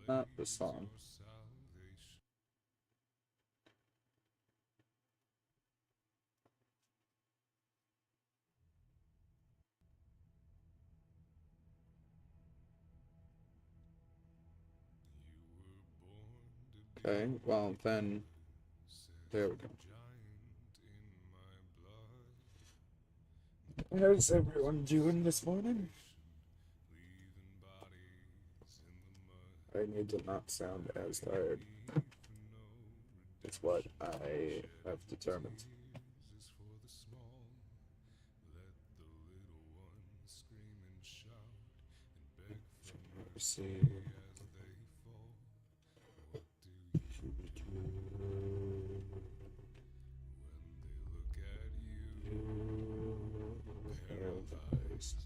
Not the song. Okay, well then, there we go. How's everyone doing this morning? I need to not sound as tired. It's what I have determined. Let's see. Paralyzed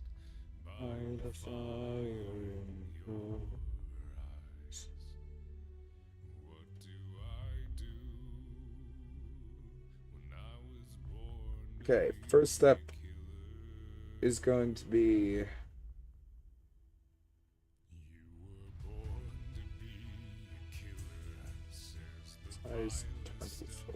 by the fire in your eyes. Okay, first step is going to be size 24.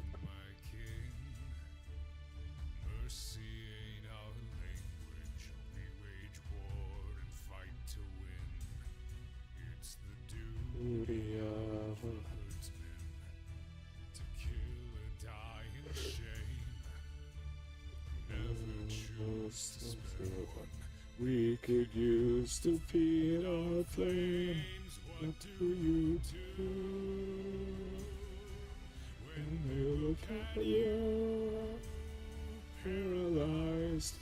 Beauty of we could use to feed our flame. What do you do when they look at you? Paralyzed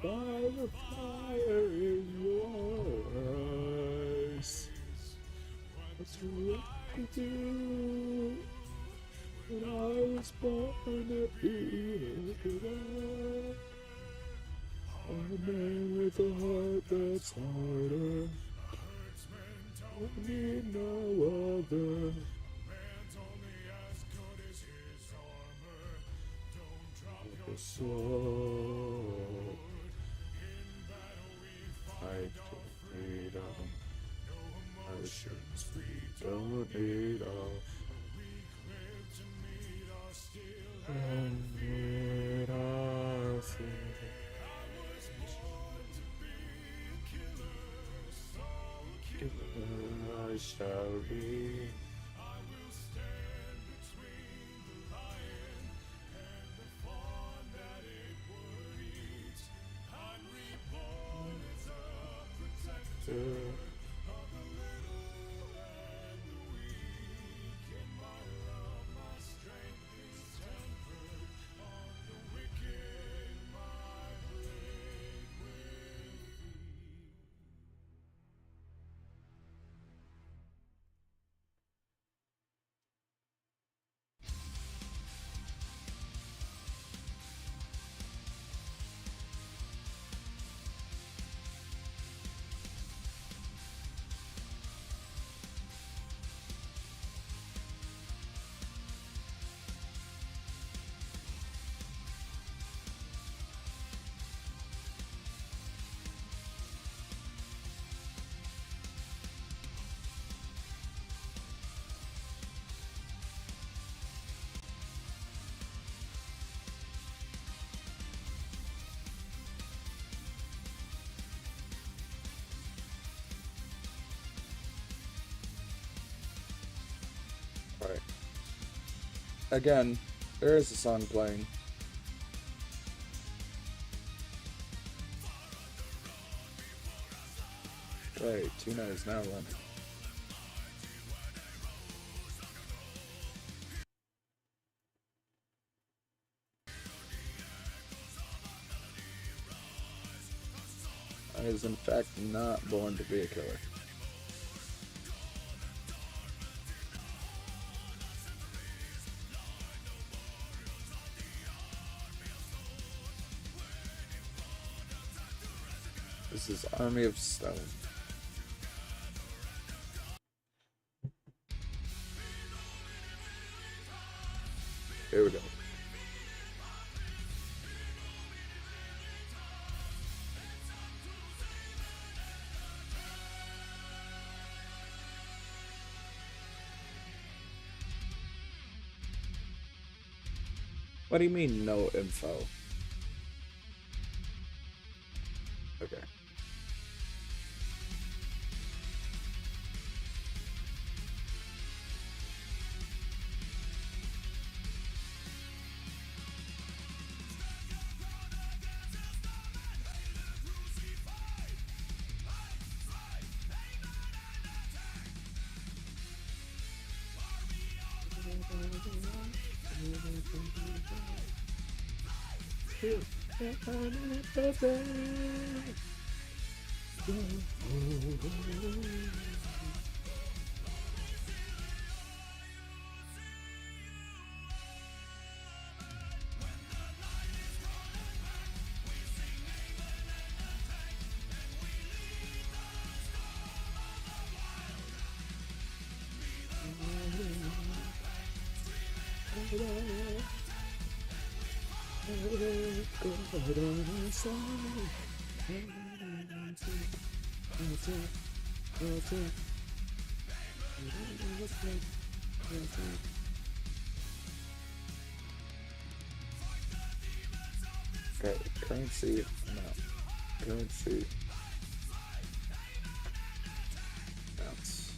by the fire in your eyes. What do I do when I was born to be a killer? A man with a heart that's harder. Don't need no other. Like a sword. Fight for freedom. Oceans we don't need all. And need our freedom. I shall be. Alright. Again, there is a song playing. Okay, Tuna is now running. I is in fact not born to be a killer. This is Army of Stone. Here we go. What do you mean, no info? Okay. Okay, currency amount. Currency amounts.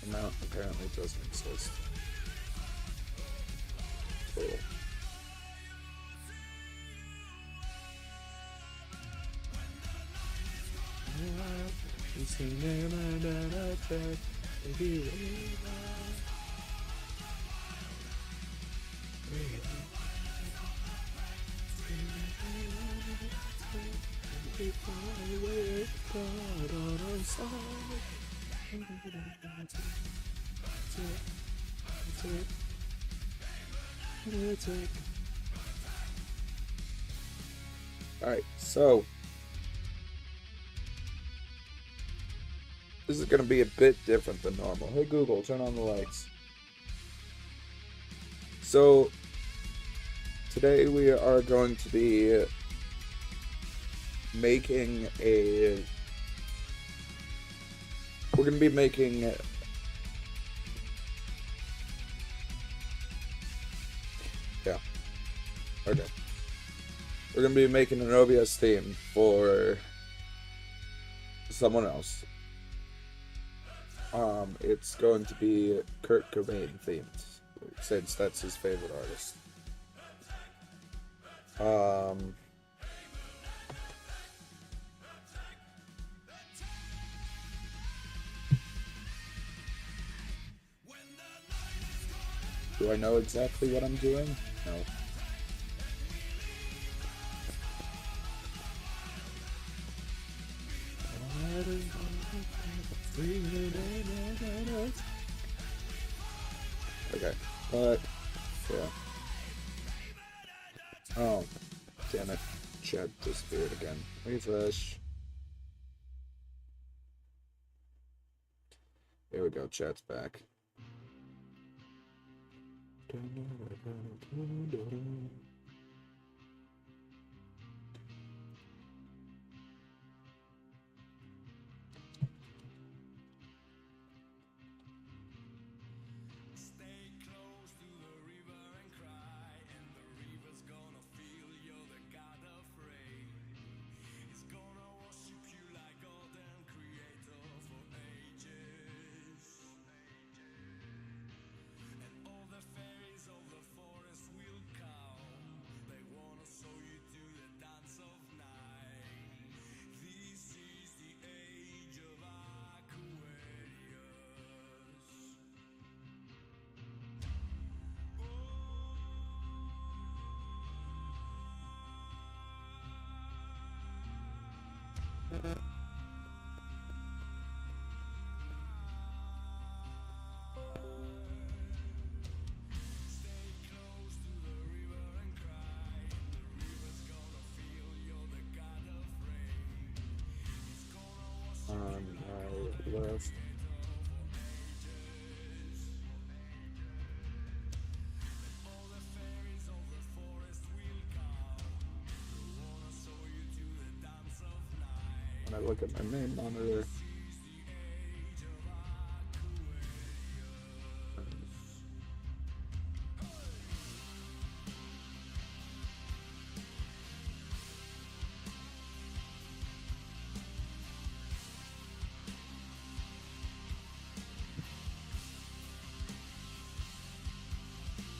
Amount apparently doesn't exist. Total. Alright, so this is going to be a bit different than normal. Hey Google, turn on the lights. So today we are going to be making a... We're going to be making... Yeah. Okay. We're going to be making an OBS theme for someone else. It's going to be Kurt Kobain themed, since that's his favorite artist. Do I know exactly what I'm doing? No. Okay, but yeah. Oh, damn it. Chat disappeared again. Refresh. There we go, chat's back. On my left. when I look at my main monitor.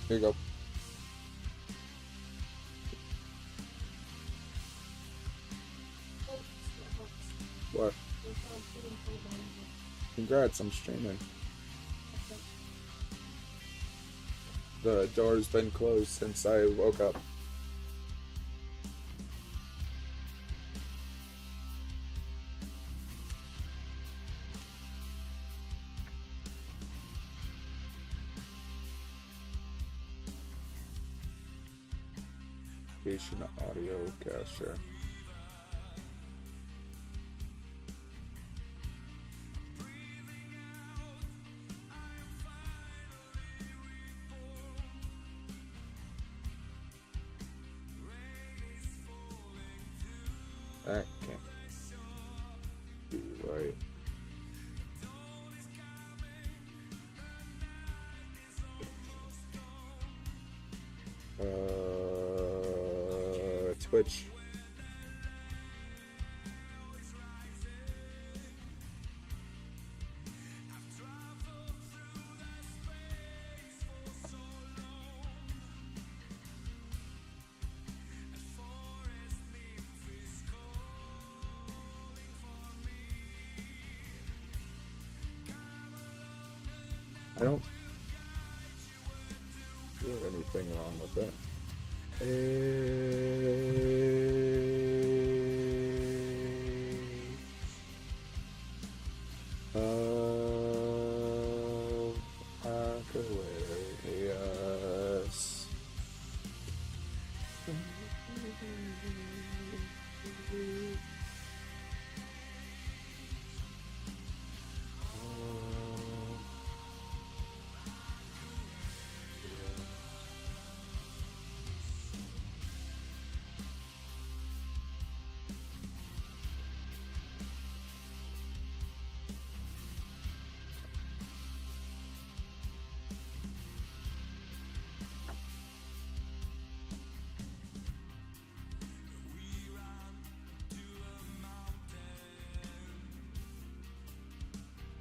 Here you go. What? Congrats, I'm streaming. The door's been closed since I woke up. Patient audio capture. That can't be right. Twitch. I don't feel anything wrong with that. Aquarius.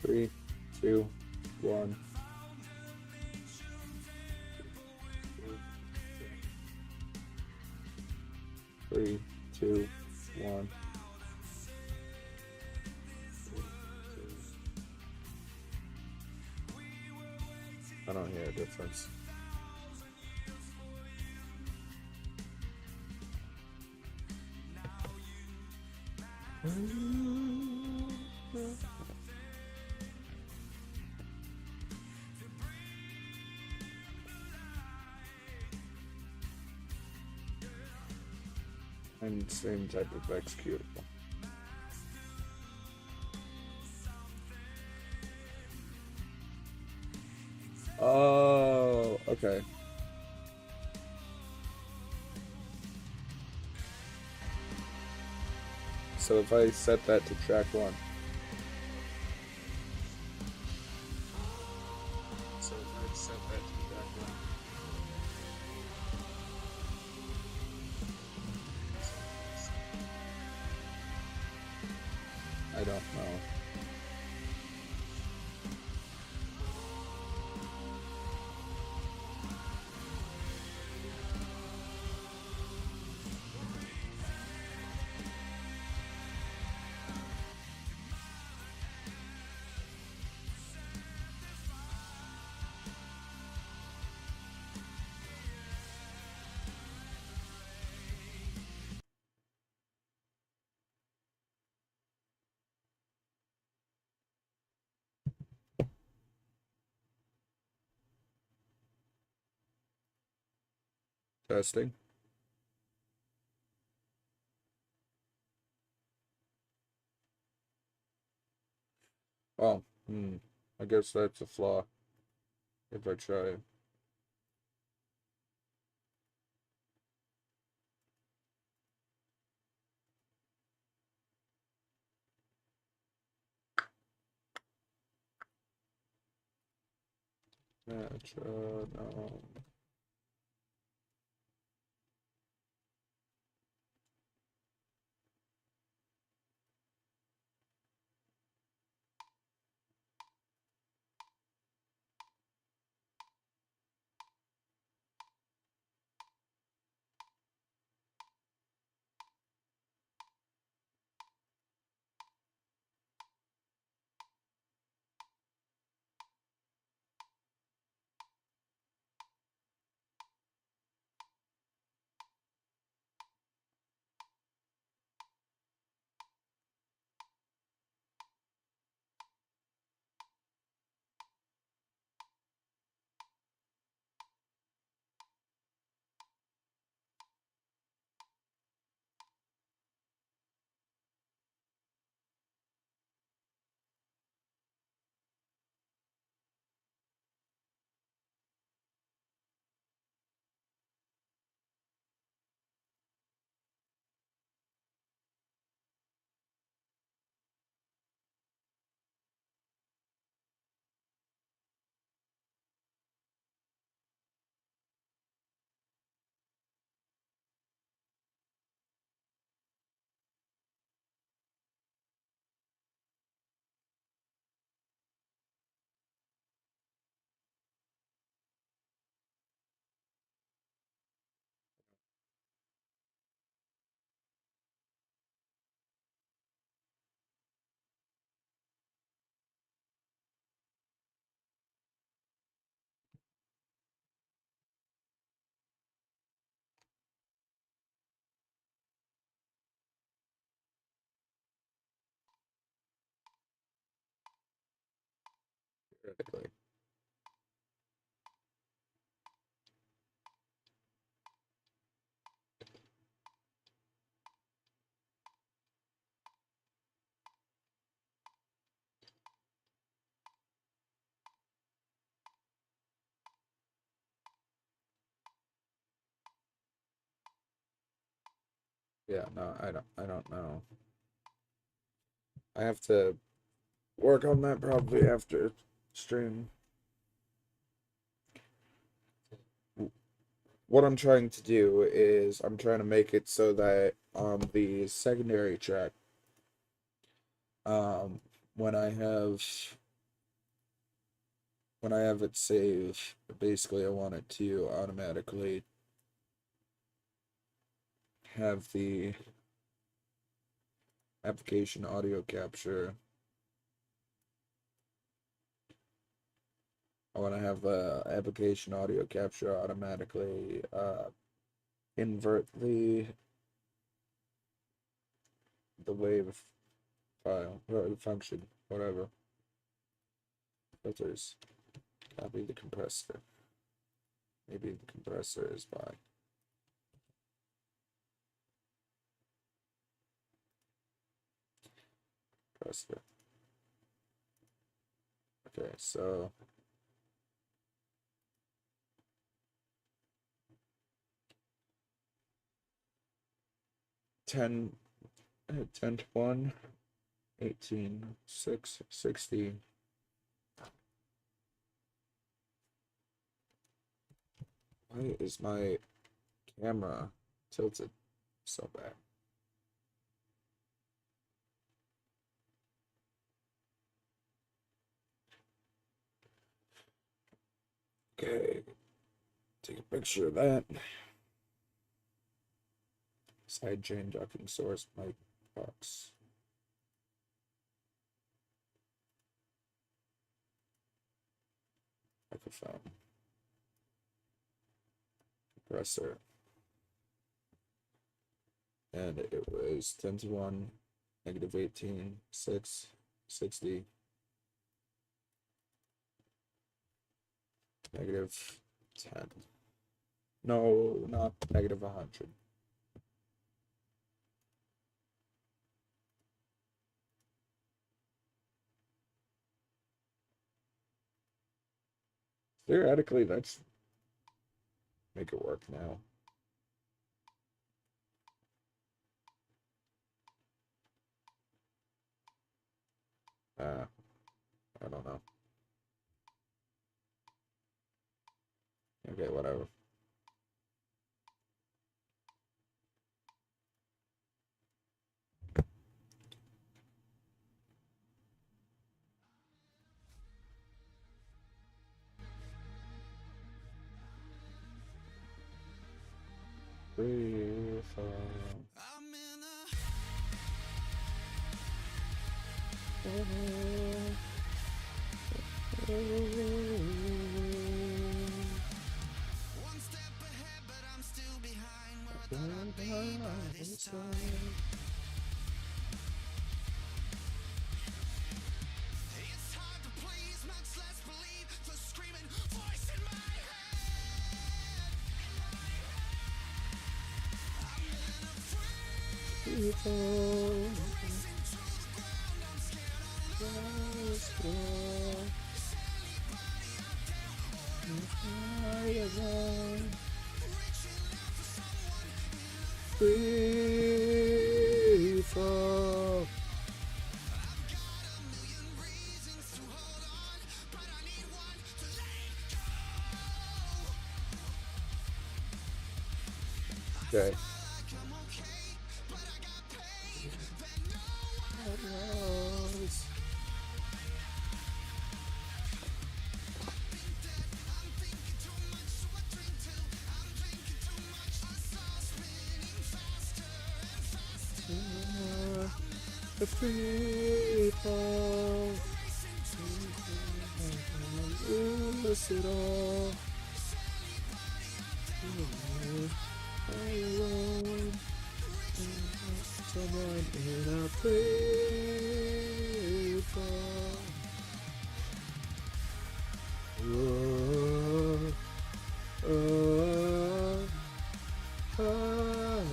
Three, two, one. Three, two, one. I don't hear a difference. And same type of executable. Oh, okay. So if I set that to track one. So if I set that to track one. I don't know. Testing. Oh, I guess that's a flaw. If I try. Metronome. Theoretically. Yeah, no, I don't know. I have to work on that probably after stream. What I'm trying to do is I'm trying to make it so that on the secondary track, um, when I have when I have it saved, basically I want it to automatically have the application audio capture. I want to have application audio capture automatically invert the wave file or the function, whatever. Filters. Copy the compressor. Maybe the compressor is by compressor. Okay, so 10, 10 to 1, 18, 6, 60. Why is my camera tilted so bad? Okay, take a picture of that. Side chain ducking source mic box. Microphone. Compressor. And it was 10 to 1, negative 18, 6, 60, negative 10. No, not negative 100. Theoretically, let's make it work now. I don't know. free fall. One step ahead, but I'm still behind where I thought I'd be by this time. It's hard to please, much less believe the screaming voice in my head. I'm in a free fall, racing to the ground. I'm scared I'll lose. Is anybody out there reaching out for someone in a Free fall. I've got a million reasons to hold on, but I need one to let go. Okay. Like I'm okay, but I got pain that no one Knows. I'm thinking too much, so I drink too. I'm drinking too much, my soul's spinning faster and faster. The free fall. Racing to Lose it all. Alone. Someone in a free fall. Whoa. Oh. Oh.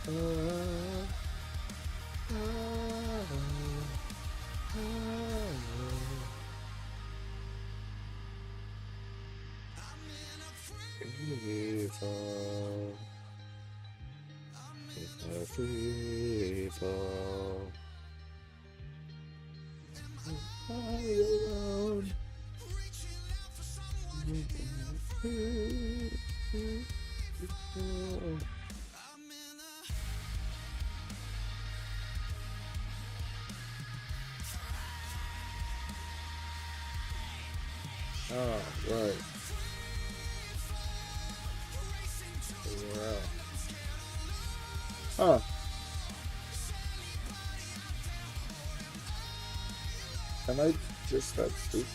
Oh. Oh. Free fall. It's a free fall. I alone. reaching out for someone. Free fall. I'm in a Oh, right. Wow. Huh. Am I just that stupid?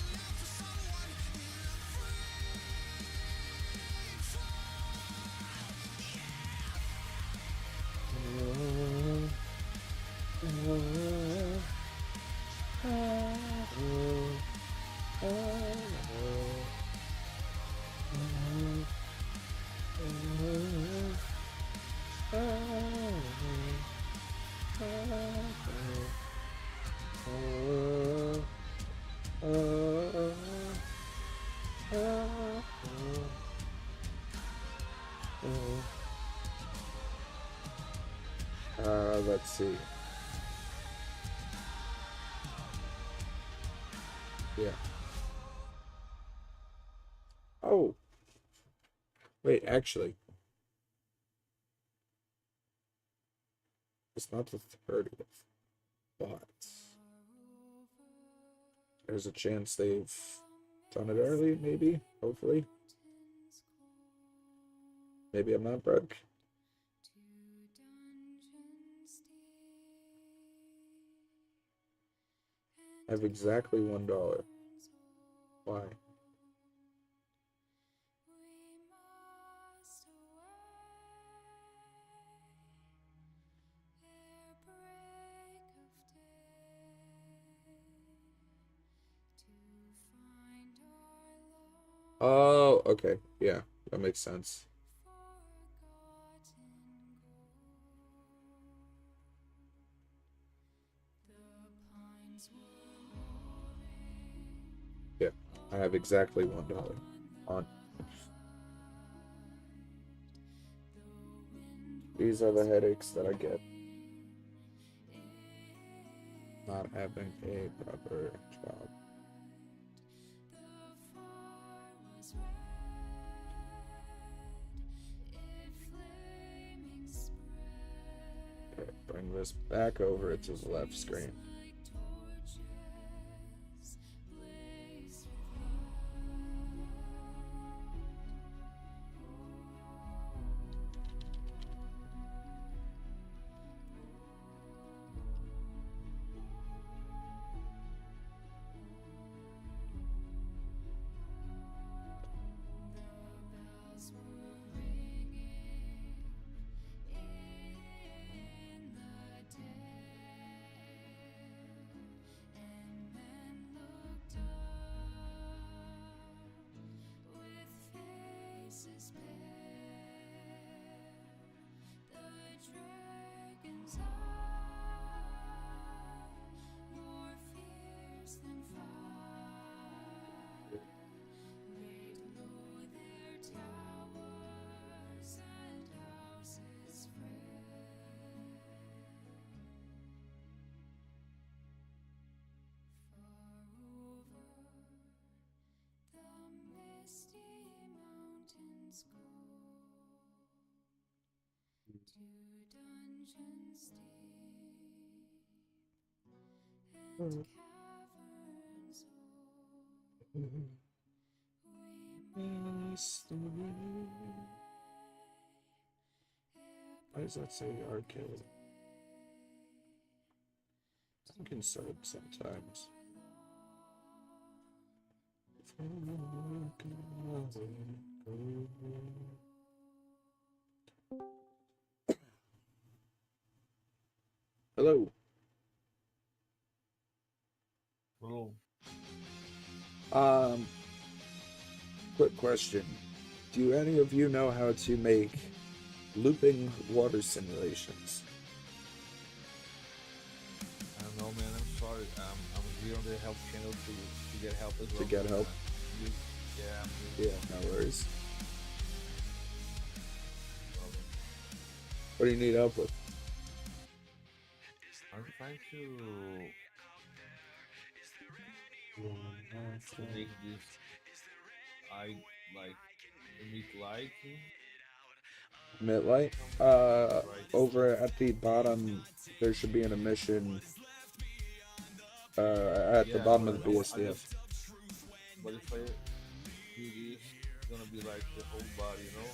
Let's see. Yeah. Oh. Wait, actually. It's not the 30th, but there's a chance they've done it early, maybe, hopefully. Maybe I'm not broke. I have exactly $1. Why? Oh, okay. Yeah, that makes sense. Yeah, I have exactly $1 on. These are the headaches that I get not having a proper job. Okay, bring this back over to the left screen. Why does that say arcade? I can sub sometimes. Hello. Hello. Um, quick question. Do any of you know how to make looping water simulations? I don't know, man. I'm sorry. I'm here on the help channel to get help as well. To get help? You, yeah, I'm Yeah, here. no worries. Problem. What do you need help with? I'm trying to make this I like emit lighting. Midlight? Right. Over at the bottom, there should be an emission at the Yeah, bottom but of the I BSDF. just. But if I do this, it's gonna be like the whole body, you know?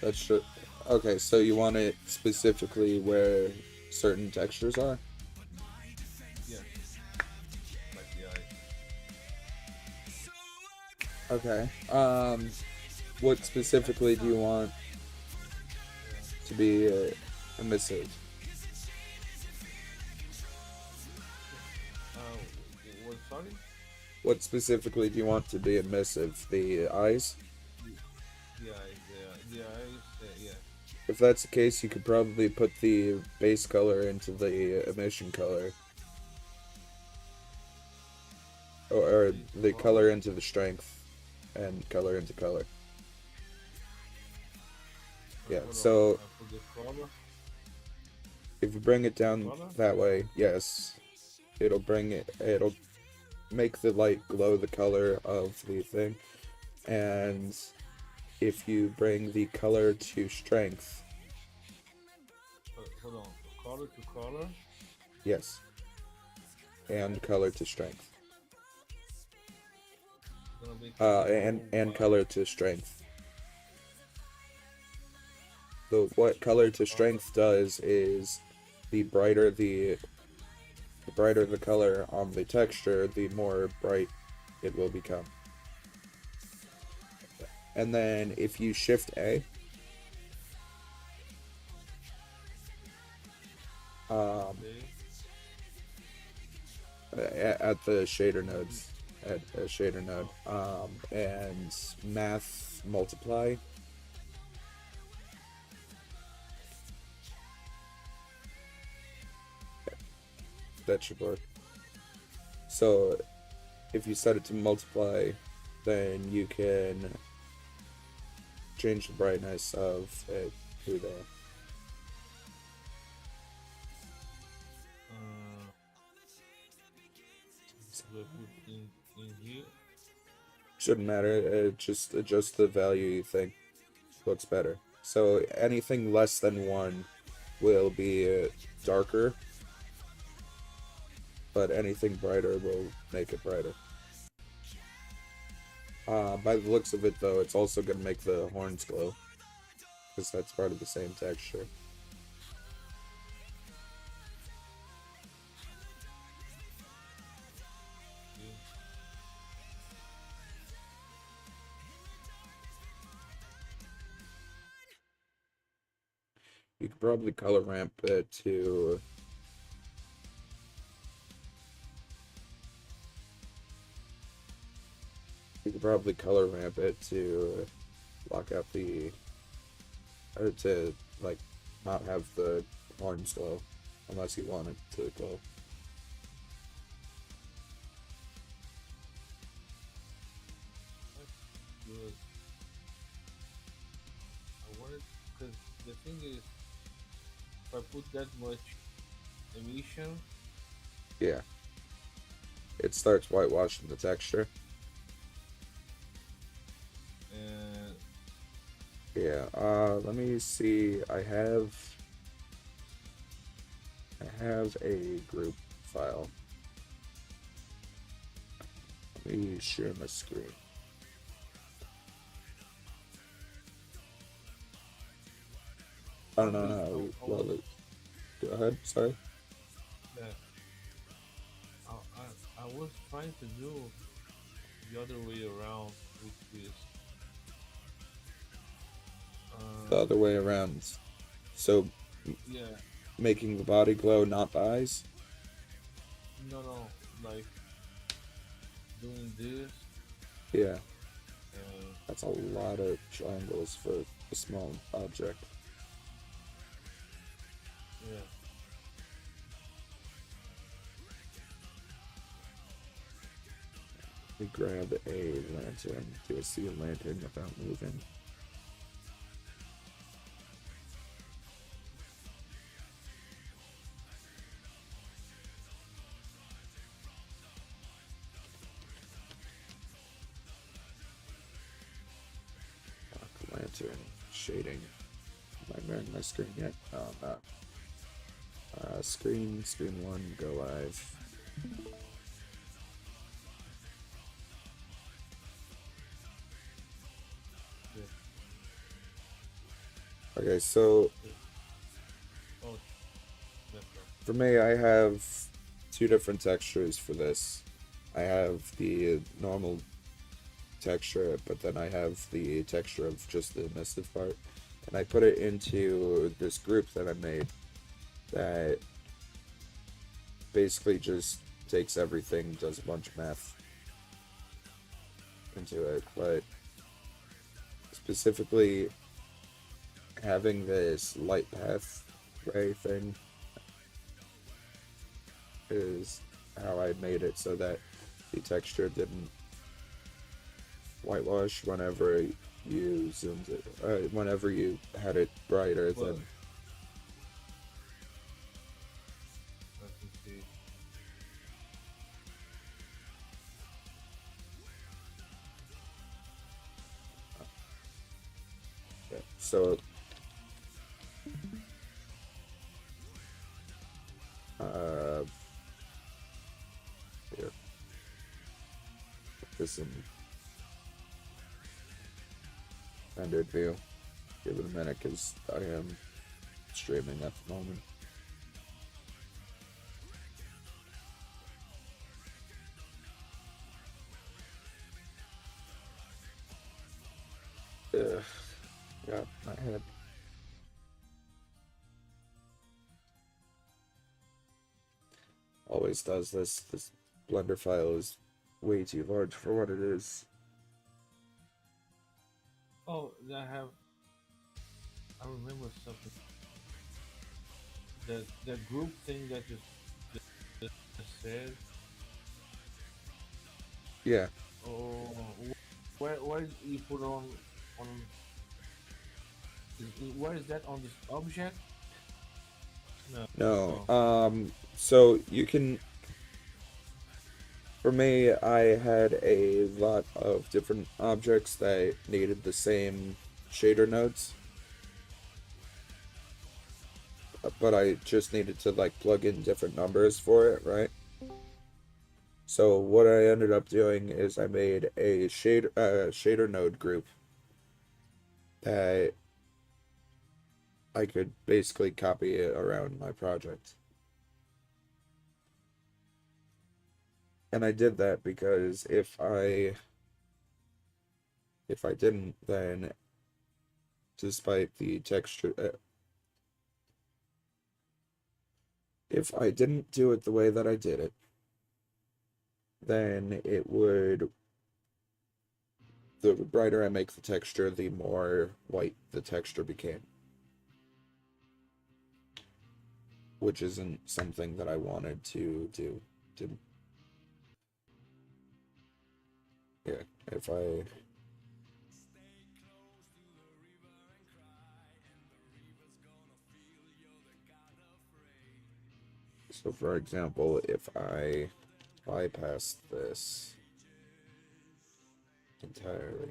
That should. Okay, so you want it specifically where certain textures are? Yeah. Like the eye. Okay. What specifically do you want to be emissive? What? Sorry. What specifically do you want to be emissive? The eyes? The eyes. The eyes. Yeah. If that's the case, you could probably put the base color into the emission color. Or the color into the strength and color into color. Yeah, so For the color. if you bring it down Color? that way, yes, it'll make the light glow the color of the thing. And if you bring the color to strength, Hold on. Color to color. yes, and color to strength. Gonna make And color to strength. So what color to strength does is the brighter the color on the texture, the more bright it will become. And then if you shift A, Okay. at the shader nodes, at a shader node, and math multiply. That should work. So if you set it to multiply, then you can change the brightness of it through there. So I put in here. Shouldn't matter. Just adjust the value you think looks better. So anything less than 1 will be darker, but anything brighter will make it brighter. By the looks of it, though, it's also going to make the horns glow, because that's part of the same texture. You could probably color ramp it to... You could probably color ramp it to block out the... Or to, like, not have the horns glow, unless you want it to glow. That's good. I wanted, because the thing is, if I put that much emission, Yeah. It starts whitewashing the texture. and Yeah, let me see. I have a group file. Let me share my screen. I don't know Actually, how I was well it. Go ahead. Sorry. that I was trying to do the other way around, which is The uh other way around. So yeah, making the body glow, not the eyes. no, like doing this Yeah, and that's a lot of triangles for a small object. yeah. We grab a lantern. Do I see a lantern without moving? Lock lantern. Shading. Am I mirroring my screen yet? No, I'm not. Screen one, go live. Yeah. Okay, so Yeah. Oh, that's right. for me, I have two different textures for this. I have the normal texture, but then I have the texture of just the emissive part. And I put it into this group that I made that basically just takes everything, does a bunch of math into it. But specifically, having this light path ray thing is how I made it so that the texture didn't whitewash whenever you zoomed it, whenever you had it brighter But than. let me see. Yeah. So, uh, here, put this in rendered view. Give it a minute because I am streaming at the moment. Ugh, got my head. Always does this. This Blender file is way too large for what it is. Oh, I remember something. The group thing that you just said. Yeah. Oh, where you put on where is that on this object? No. No. Oh, So you can. For me, I had a lot of different objects that needed the same shader nodes, but I just needed to like plug in different numbers for it, right? So what I ended up doing is I made a shader node group that I could basically copy it around my project. And I did that because if I didn't, then despite the texture, if I didn't do it the way that I did it, then it would, the brighter I make the texture, the more white the texture became, which isn't something that I wanted to do. To, yeah, if I, so for example, if I bypass this entirely,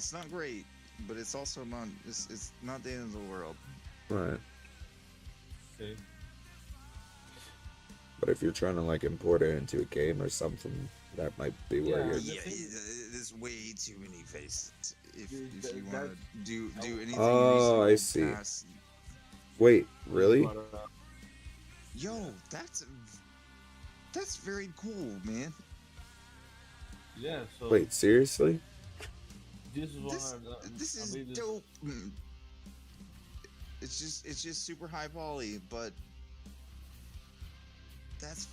It's not great, but it's also not. It's not the end of the world. Right. Okay. But if you're trying to like import it into a game or something, that might be where Yeah, you're. the Yeah, thing- there's way too many faces. If Dude, if you want that to do anything Oh, I reasonable see. past, Wait, is really? what, yo, that's very cool, man. yeah. So Wait, seriously? this is one This of the. this I is made this. dope. It's just super high poly, but that's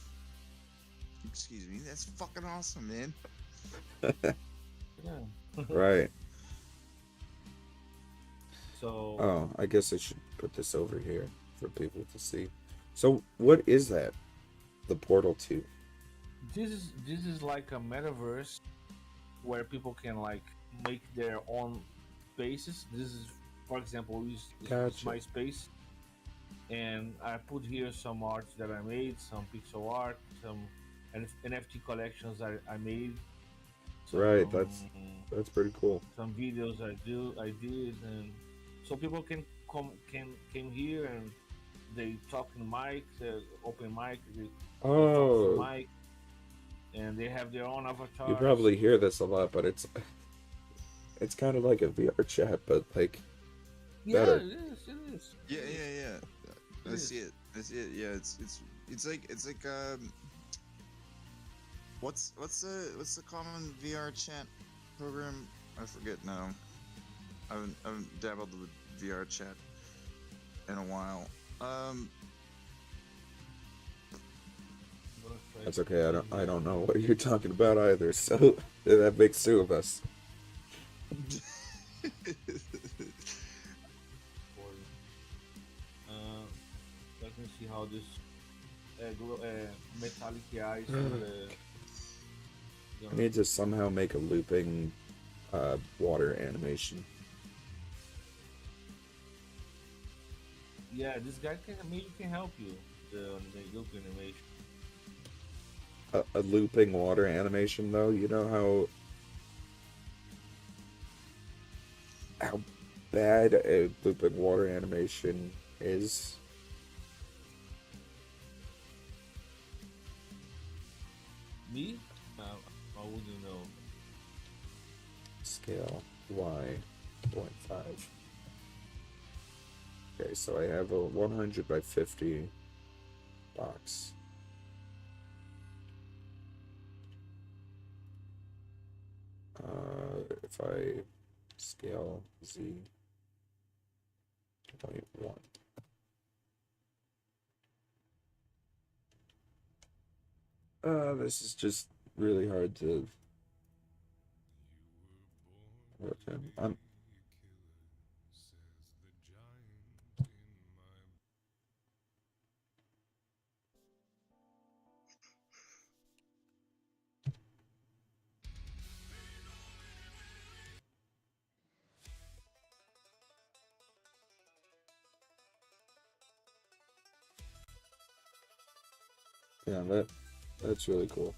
excuse me, that's fucking awesome, man. Yeah. Right. So Oh, I guess I should put this over here for people to see. So, what is that? The Portal 2. this is like a metaverse where people can like make their own spaces. This is, for example, is Gotcha. my space, and I put here some art that I made, some pixel art, some NFT collections I made, Right, some that's pretty cool. some videos I did, and so people can came here and they talk in mic, open mic, they talk to Oh, mic, and they have their own avatars. you probably hear this a lot, but it's kind of like a VR chat, but like Yeah, better. it is. It is. Yeah, It is. yeah, yeah. It I is. see it. I see it. Yeah, it's like what's the common VR chat program? I forget now. I haven't dabbled with VR chat in a while. I'm gonna try That's to okay. put I it don't know what you're talking about either. So that makes two of us. for you. Let me see how this metallic eyes on the. I need to somehow make a looping water animation. Yeah, this guy can maybe can help you. The loop animation. A looping water animation, though. You know how bad a looping water animation is. Me? I wouldn't know. Scale Y.5. Okay, so I have a 100 by 50 box. If I scale Z.1. This is just really hard to work in. Yeah, that's really cool.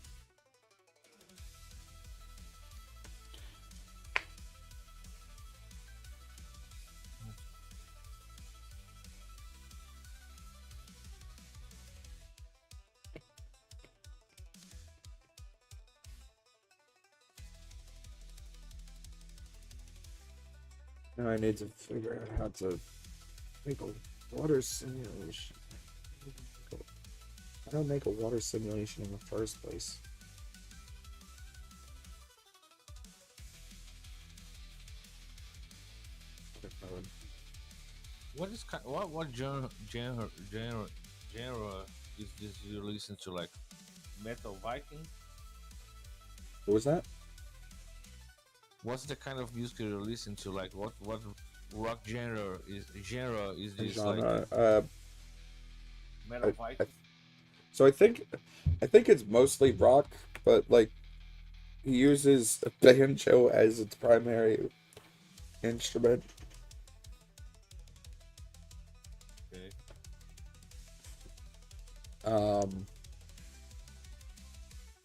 Now I need to figure out how to make a water simulation. I don't make a water simulation in the first place. What is what genre is this you listen to, like metal Viking? What was that? What's the kind of music you listen to? Like what rock genre is this, like Genre. metal I, Viking? so I think it's mostly rock, but like he uses a banjo as its primary instrument. Okay. Um,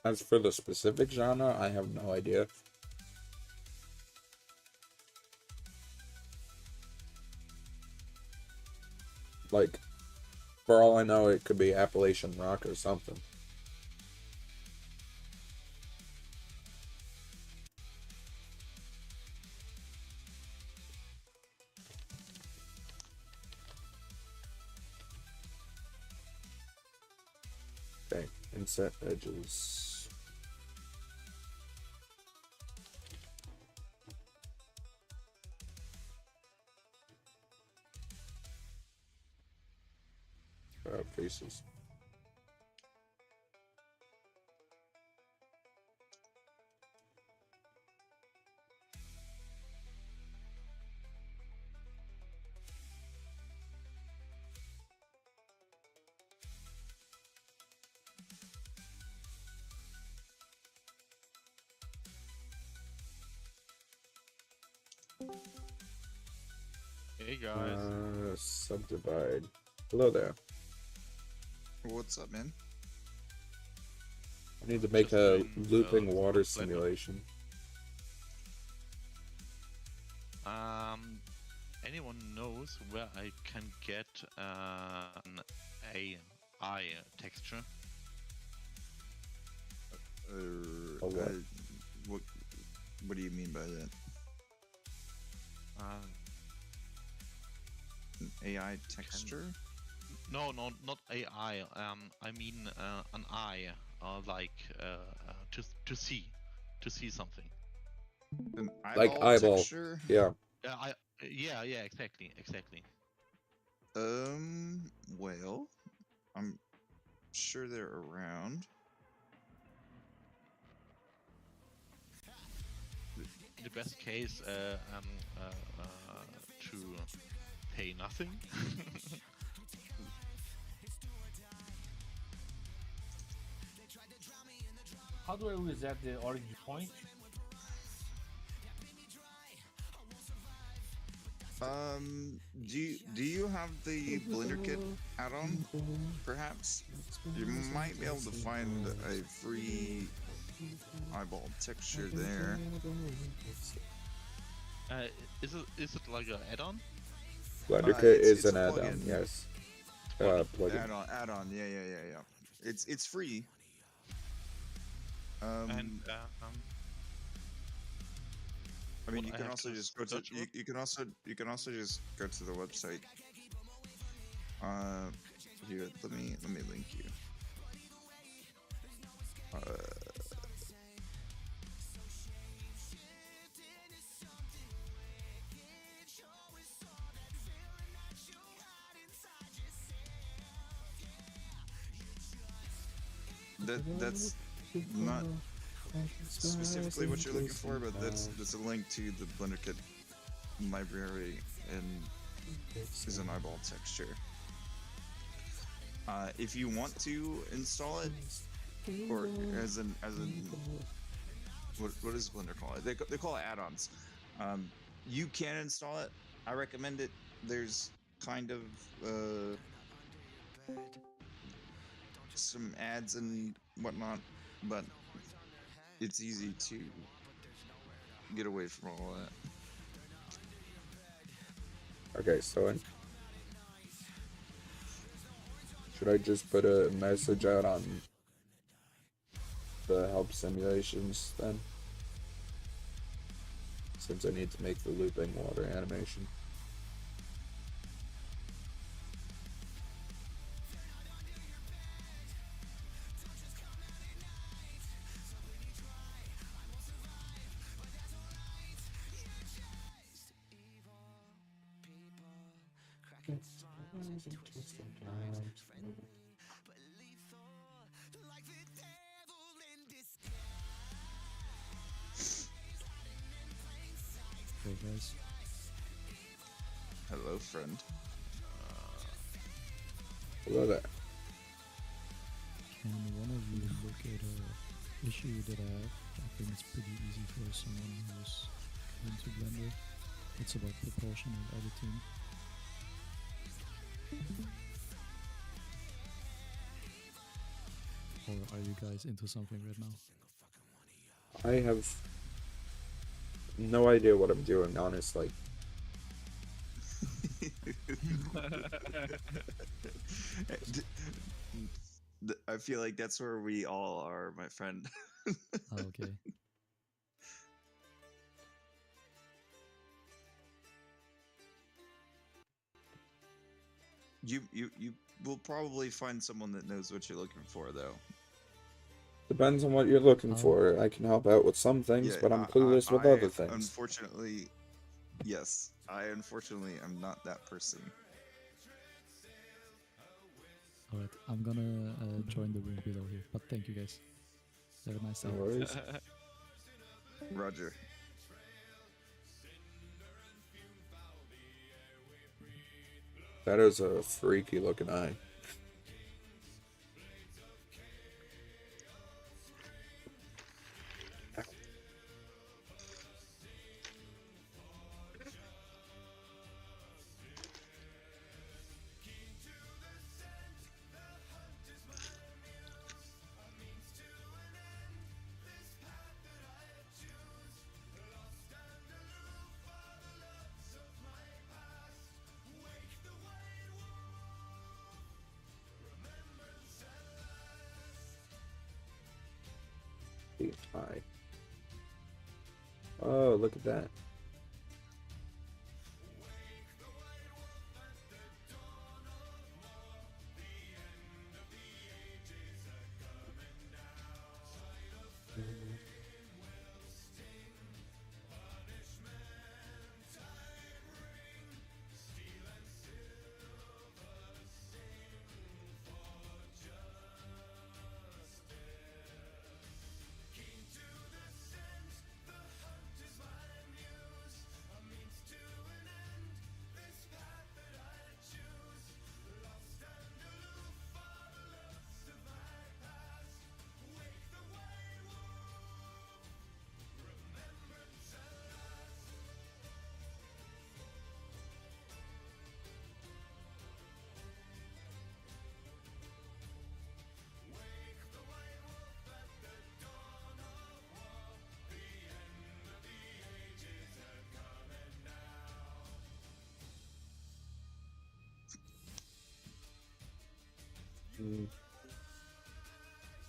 as for the specific genre, I have no idea. Like, for all I know, it could be Appalachian rock or something. Okay, inset edges. Faces. Hey guys. Subdivide. Hello there. What's up, man? I need to make Just a doing, looping water Blender. simulation. Anyone knows where I can get an AI texture? A what? What? What do you mean by that? Uh, An AI texture? no, not AI. I mean an eye, to see something. An Like eyeball eyeball. texture? Yeah. Yeah, exactly. Well, I'm sure they're around. The best case, to pay nothing. How do I reset the origin point? Do you have the Blender Kit add-on? Perhaps you might be able to find a free eyeball texture there. Is it like an add-on? Blender Kit It's is a an add-on, plugin. yes. Plugin. Add-on. Yeah. It's free. And I mean, what you I can have also to just go to search for? you can also just go to the website. Here, let me link you. That's not specifically what you're looking for, but that's a link to the Blender Kit library and is an eyeball texture. If you want to install it, or as an what does Blender call it? They call it add-ons. You can install it. I recommend it. There's kind of some ads and whatnot, but it's easy to get away from all that. Okay, so should I just put a message out on the help simulations then? Since I need to make the looping water animation. Hey guys. Hello, friend. Hello there. Can one of you look at a issue that I have? I think it's pretty easy for someone who's into Blender. It's about proportional editing. Or are you guys into something right now? I have no idea what I'm doing, honestly. I feel like that's where we all are, my friend. Ah, okay. You will probably find someone that knows what you're looking for, though. Depends on what you're looking I'll- for. I can help out with some things, Yeah, but I'm clueless with other things. Unfortunately, yes, I unfortunately am not that person. Alright, I'm gonna join the room below here. But thank you guys. Have a nice day. No worries. Roger. That is a freaky looking eye. The eye. Oh, look at that.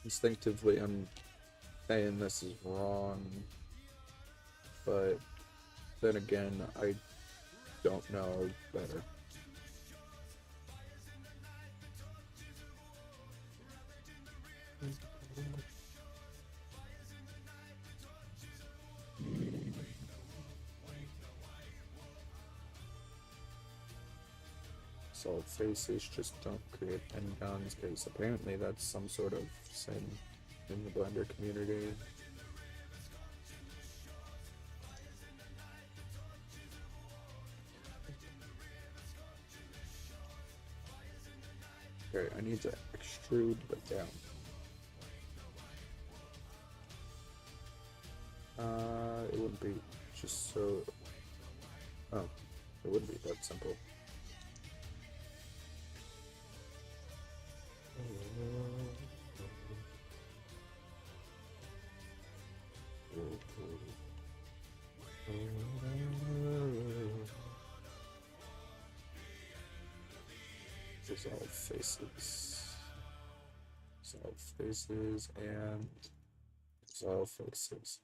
Instinctively, I'm saying this is wrong, but then again, I don't know better. So faces just don't create pentagons, because apparently that's some sort of sin in the Blender community. Okay, I need to extrude it down. It wouldn't be just so... Oh, it wouldn't be that simple. Dissolve faces. Dissolve faces and dissolve faces.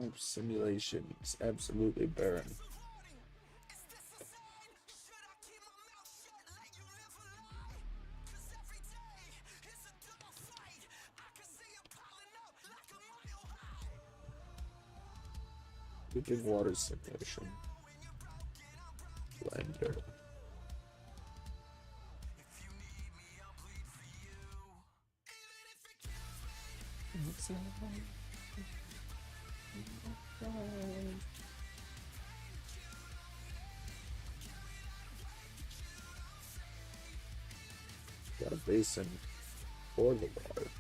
Oh, simulation is absolutely barren. Speaking water simulation. Blender. Got a basin for the water.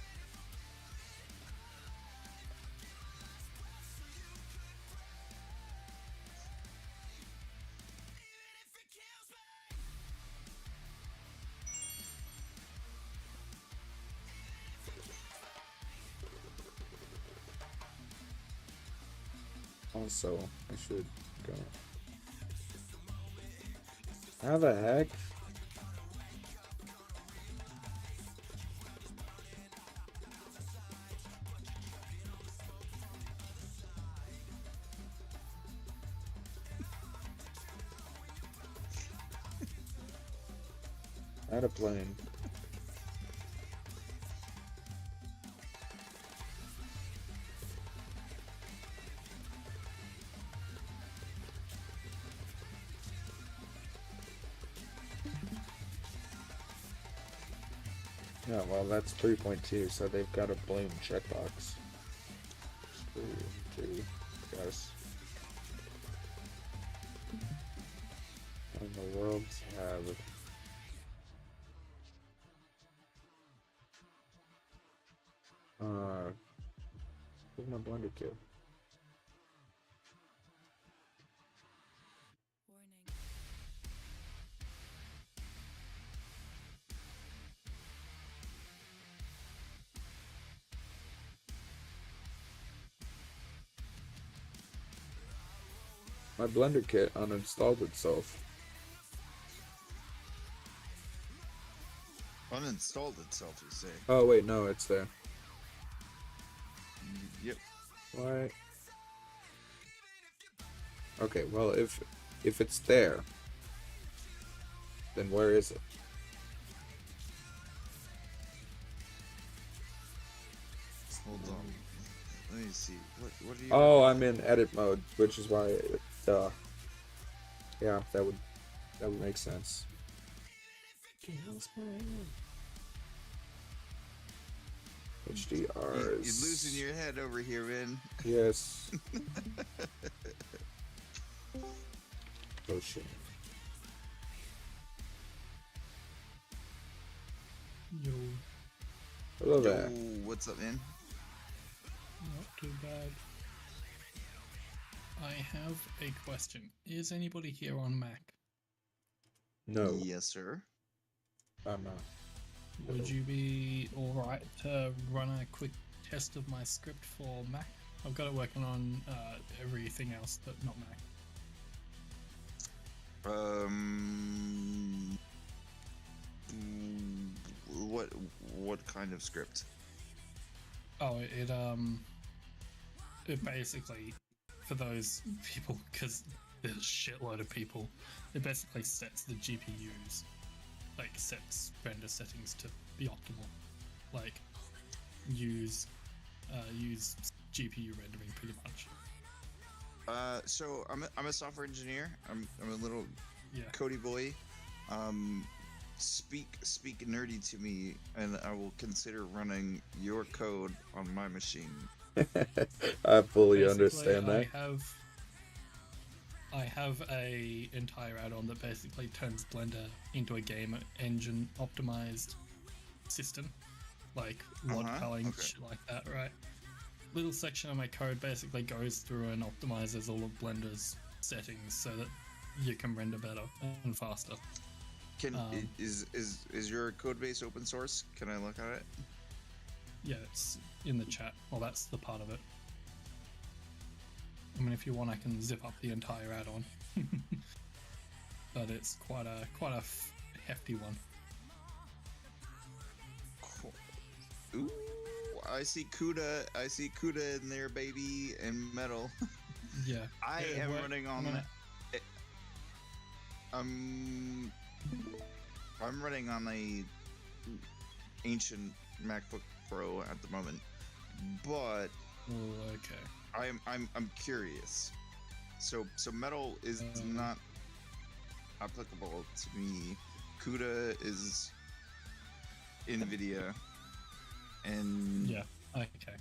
Also, I should go. How the heck? Add a plane. Yeah, well, that's 3.2, so they've got a blame checkbox. 3, yes. And the worlds have. Where's my blender kit? Warning. My blender kit uninstalled itself. Uninstalled itself, you say? Oh wait, no, it's there. Yep. Why? Okay, well, if it's there, then where is it? Hold on. Let me see. What are you? Oh, I'm in edit mode, which is why. Yeah, that would make sense. HDRs. You're losing your head over here, man. Yes. Oh shit. Yo, Hello there. Yo, what's up, man? not too bad. I have a question. Is anybody here on Mac? No, Yes, sir. I'm not. Would you be alright to run a quick test of my script for Mac? I've got it working on everything else but not Mac. What kind of script? Oh, it basically, for those people, because there's a shitload of people, it basically sets the GPUs, like sets render settings to be optimal. Like, use GPU rendering pretty much. So I'm a software engineer. I'm a little Yeah. Cody boy. Speak nerdy to me, and I will consider running your code on my machine. I fully Basically, understand that. I have a entire add-on that basically turns Blender into a game engine optimized system, like LOD culling, okay. shit like that, right? Little section of my code basically goes through and optimizes all of Blender's settings so that you can render better and faster. Is your code base open source? Can I look at it? Yeah, it's in the chat. Well, that's the part of it. I mean, if you want, I can zip up the entire add-on, but it's quite a hefty one. Cool. Ooh, I see Kuda in there, baby, and metal. Yeah, I it am work- running I'm on. gonna- I'm running on a ancient MacBook Pro at the moment, but Oh, okay. I'm curious. So metal is not applicable to me. CUDA is NVIDIA, and Yeah. Okay.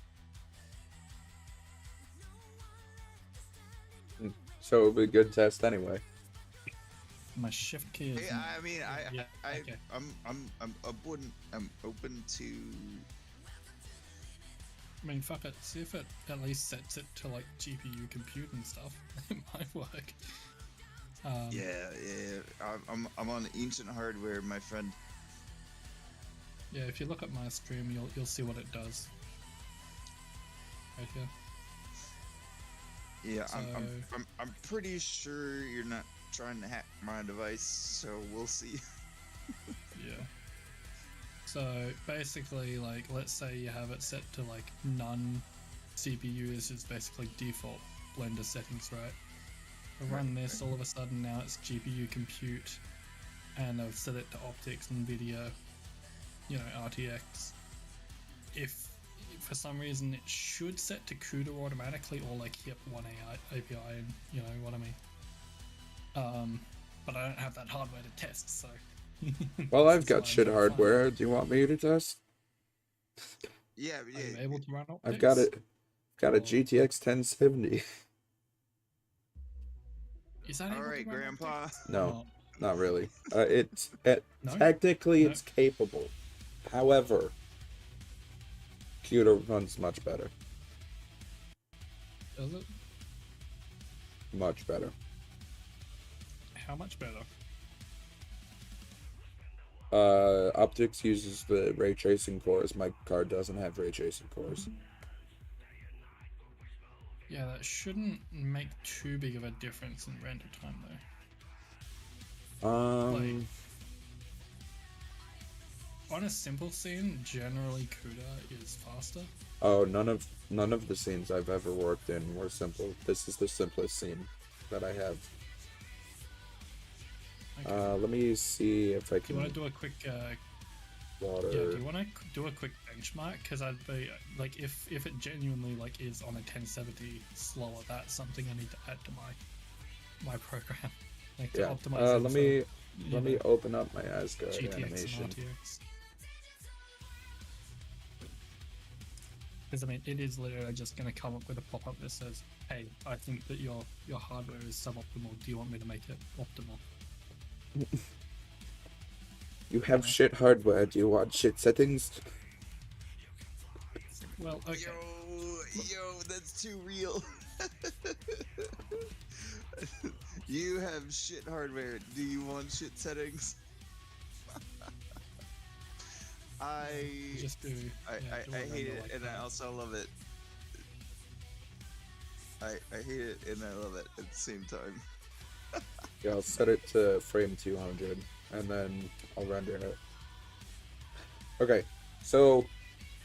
So it would be a good test anyway. My shift key is. Hey, I mean, Yeah, okay. I'm open to. I mean, fuck it. See if it at least sets it to like GPU compute and stuff. It might work. Yeah. I'm on ancient hardware, my friend. Yeah, if you look at my stream, you'll see what it does. Right here. Yeah, So I'm pretty sure you're not trying to hack my device, so we'll see. yeah. So basically, like, let's say you have it set to like none CPU is basically default Blender settings, right? I run this, all of a sudden now it's GPU compute, and I've set it to optics and video, you know, RTX. If for some reason it should set to CUDA automatically, or like yep, one AI API, and you know what I mean. But I don't have that hardware to test, so. Well, this I've is got why I'm shit trying to find hardware. out. Do you want me to test? Yeah, Are you yeah. able to run optics? I've got it. Got a Or- GTX 1070. Is that All able to right, run Grandpa. optics? Or No, not? not really. No? Technically No. it's capable. However, CUDA runs much better. Does it? Much better. How much better? Optics uses the ray tracing cores. My card doesn't have ray tracing cores. Yeah, that shouldn't make too big of a difference in render time though. On a simple scene, generally CUDA is faster. Oh, none of the scenes I've ever worked in were simple. This is the simplest scene that I have. Okay. Let me see if I Do you want can to do a quick water. yeah, do you want to do a quick benchmark? Because I'd be like, if it genuinely like is on a 1070 slower, that's something I need to add to my program, like to Yeah. optimize it Let for, me you let me know, open up my Asgard GTX animation. and RTX. Because I mean, it is literally just going to come up with a pop-up that says, "Hey, I think that your hardware is suboptimal. Do you want me to make it optimal?" You have shit hardware. Do you want shit settings? Well, okay. Yo, that's too real. You have shit hardware. Do you want shit settings? I Just do. I hate it, and I also love it. I hate it and I love it at the same time. Yeah, I'll set it to frame 200, and then I'll render it. Okay, so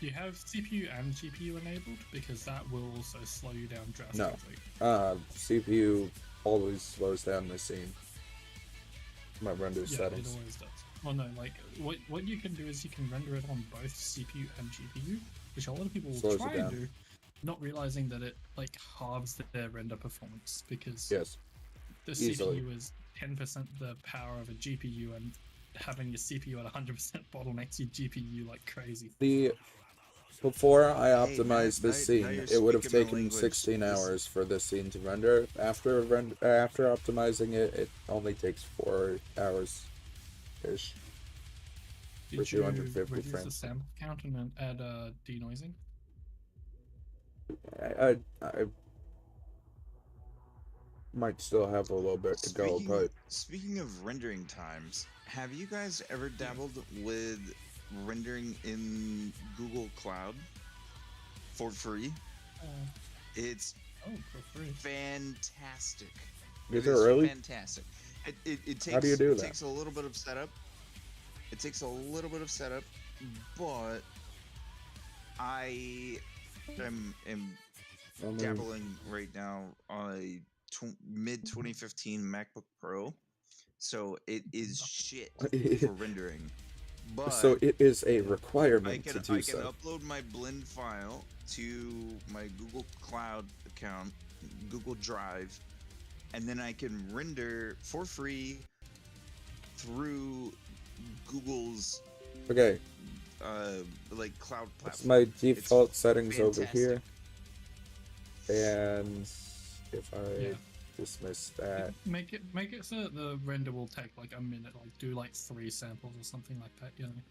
Do you have CPU and GPU enabled? Because that will also slow you down no, drastically. CPU always slows down the scene. My render Yeah, settings. it always does. Well, no, like what you can do is you can render it on both CPU and GPU, which a lot of people will Slows it try and down. do, not realizing that it like halves their render performance because Yes. the easily. CPU is 10% the power of a GPU, and having your CPU at 100% bottlenecks your GPU like crazy. Before I Hey, optimized now- this now scene, you're it would have speaking my taken language. 16 This- hours for this scene to render. After optimizing it, it only takes 4 hours ish. For Did you 250 reduce the frames. sample count and then add denoising? I might still have a little bit to go, but Speaking of rendering times, have you guys ever dabbled with rendering in Google Cloud for free? It's Oh, for free. fantastic. Is It it really? fantastic. It takes How do you do it that? takes a little bit of setup. It takes a little bit of setup, but I am I mean, dabbling right now on a mid 2015 MacBook Pro, so it is shit for rendering. But so it is a I requirement can to do so. upload my blend file to my Google Cloud account, Google Drive, and then I can render for free through Google's Okay, like cloud that's platform. my default settings over fantastic. here. And if I Yeah. dismiss that, Make it so that the render will take like a minute. Like do like 3 samples or something like that. You know,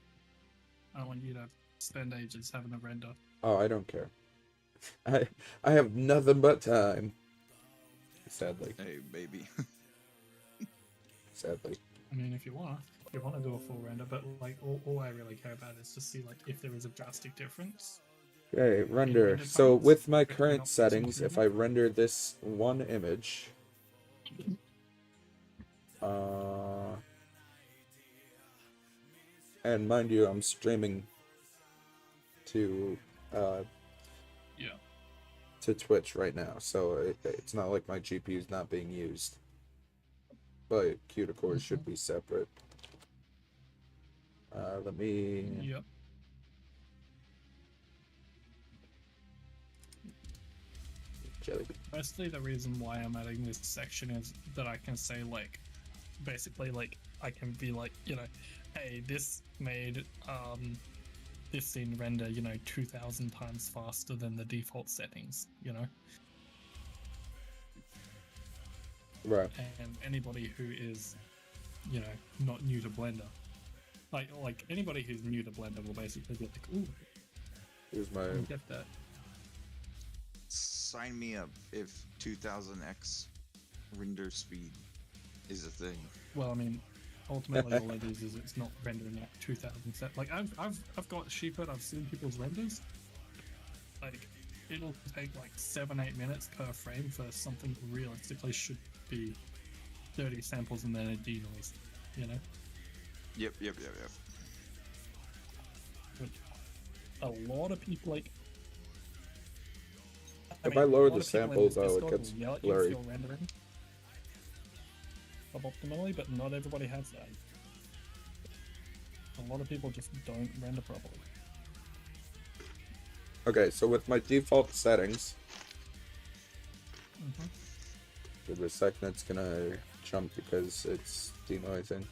I don't want you to spend ages having a render. oh, I don't care. I have nothing but time. Sadly, Hey, baby. sadly. I mean, if you want to do a full render, but like all I really care about is to see like if there is a drastic difference. Okay, render. render So times, with my but you're current not settings, using if I render this one image, and mind you, I'm streaming to Yeah. to Twitch right now, so it's not like my GPU is not being used. But cuticores should be separate. Let me. Yep. Jelly. Mostly the reason why I'm adding this section is that I can say, like, basically, like, I can be like, you know, hey, this made this scene render, you know, 2,000 times faster than the default settings, you know? Right. And anybody who is, you know, not new to Blender, like anybody who's new to Blender will basically be like, ooh, Here's my. I get that. Sign me up if 2000x render speed is a thing. Well, I mean, ultimately all it is it's not rendering at 2,000 set. Like I've got sheeped. I've seen people's renders. Like it'll take like 7-8 minutes per frame for something that realistically should be 30 samples and then a denoise. You know. Yep. A lot of people like. If I lower a lot the of people in samples, this it Discord gets will yell at you blurry. if you're rendering suboptimally, but not everybody has that. A lot of people just don't render properly. Okay, so with my default settings, Mm-hmm. give it a second, it's gonna jump because it's denoising.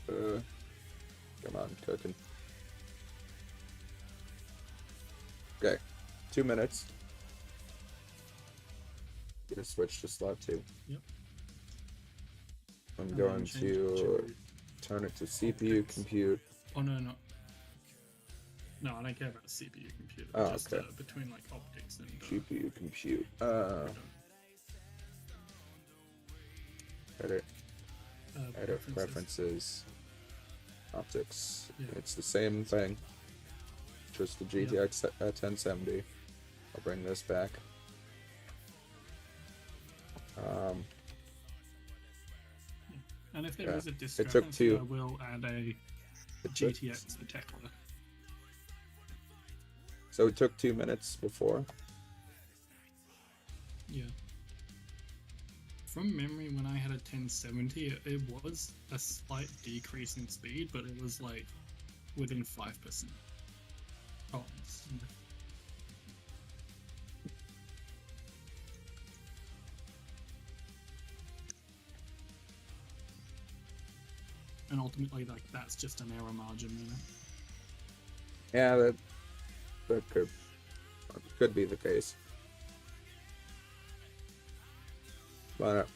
Come on, cooking. Okay, 2 minutes. Gonna switch to slot 2. Yep. I'm And going then change it to turn it to CPU optics. compute. Oh no. No, I don't care about the CPU computer. Oh, just okay. Between like optics and GPU compute. Edit preferences. Optics. Yeah. It's the same thing. Just the GTX 1070. I'll bring this back. And if there Yeah. is a It took discrepancy, two- I will add a It took- GTX detector. So it took 2 minutes before. Yeah. From memory, when I had a 1070, it was a slight decrease in speed, but it was like within 5%. Oh, and ultimately, like that's just an error margin, you know. Yeah, that could be the case. But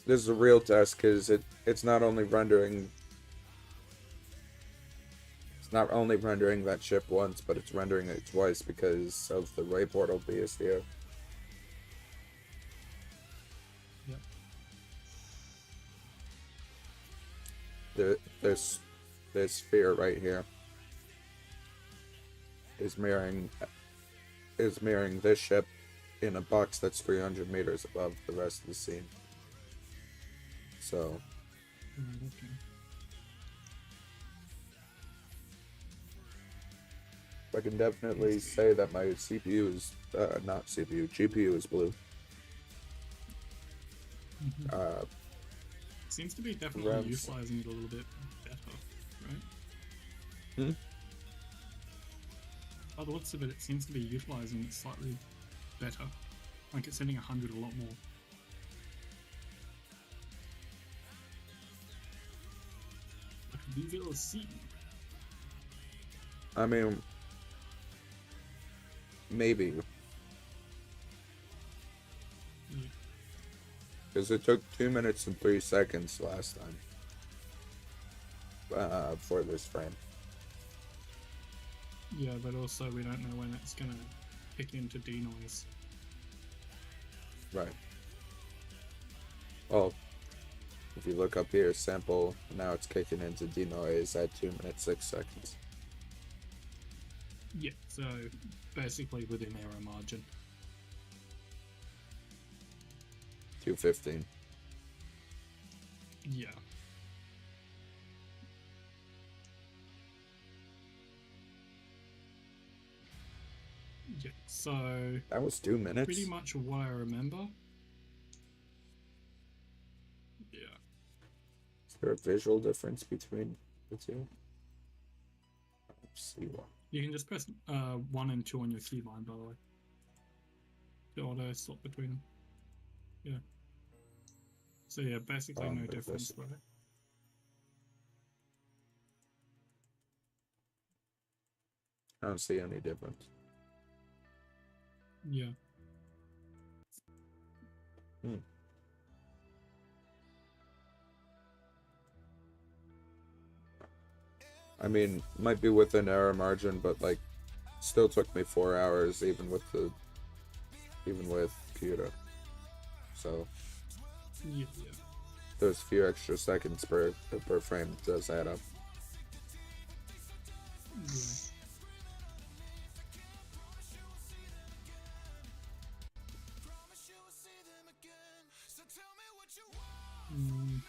this is a real test because it's not only rendering. It's not only rendering that chip once, but it's rendering it twice because of the ray portal BSD. Yep. This sphere right here is mirroring this ship in a box that's 300 meters above the rest of the scene. So Okay. I can definitely say that my CPU is not CPU, GPU is blue. Seems to be definitely Revs. utilizing it a little bit better, right? Hmm? By the looks of it, it seems to be utilizing it slightly better. Like it's hitting 100 a lot more. Like, we will see. I mean, maybe. Yeah. Because it took 2 minutes and 3 seconds last time. For this frame. Yeah, but also we don't know when it's gonna kick into denoise. Right. Oh, if you look up here, sample, now it's kicking into denoise at 2 minutes 6 seconds. Yeah, so basically within error margin. 2:15. Yeah. Yeah, so That was 2 minutes. pretty much what I remember. Yeah. Is there a visual difference between the two? Let's see one. You can just press 1 and 2 on your keybind, by the way. The auto swap between them. Yeah. So yeah, basically no but difference, this- right? I don't see any difference. Yeah. I mean, might be within error margin, but like, still took me 4 hours even with Kyoto. So Yeah. those few extra seconds per frame does add up. Yeah. Promise you will see them again. So tell me what you want. Mm,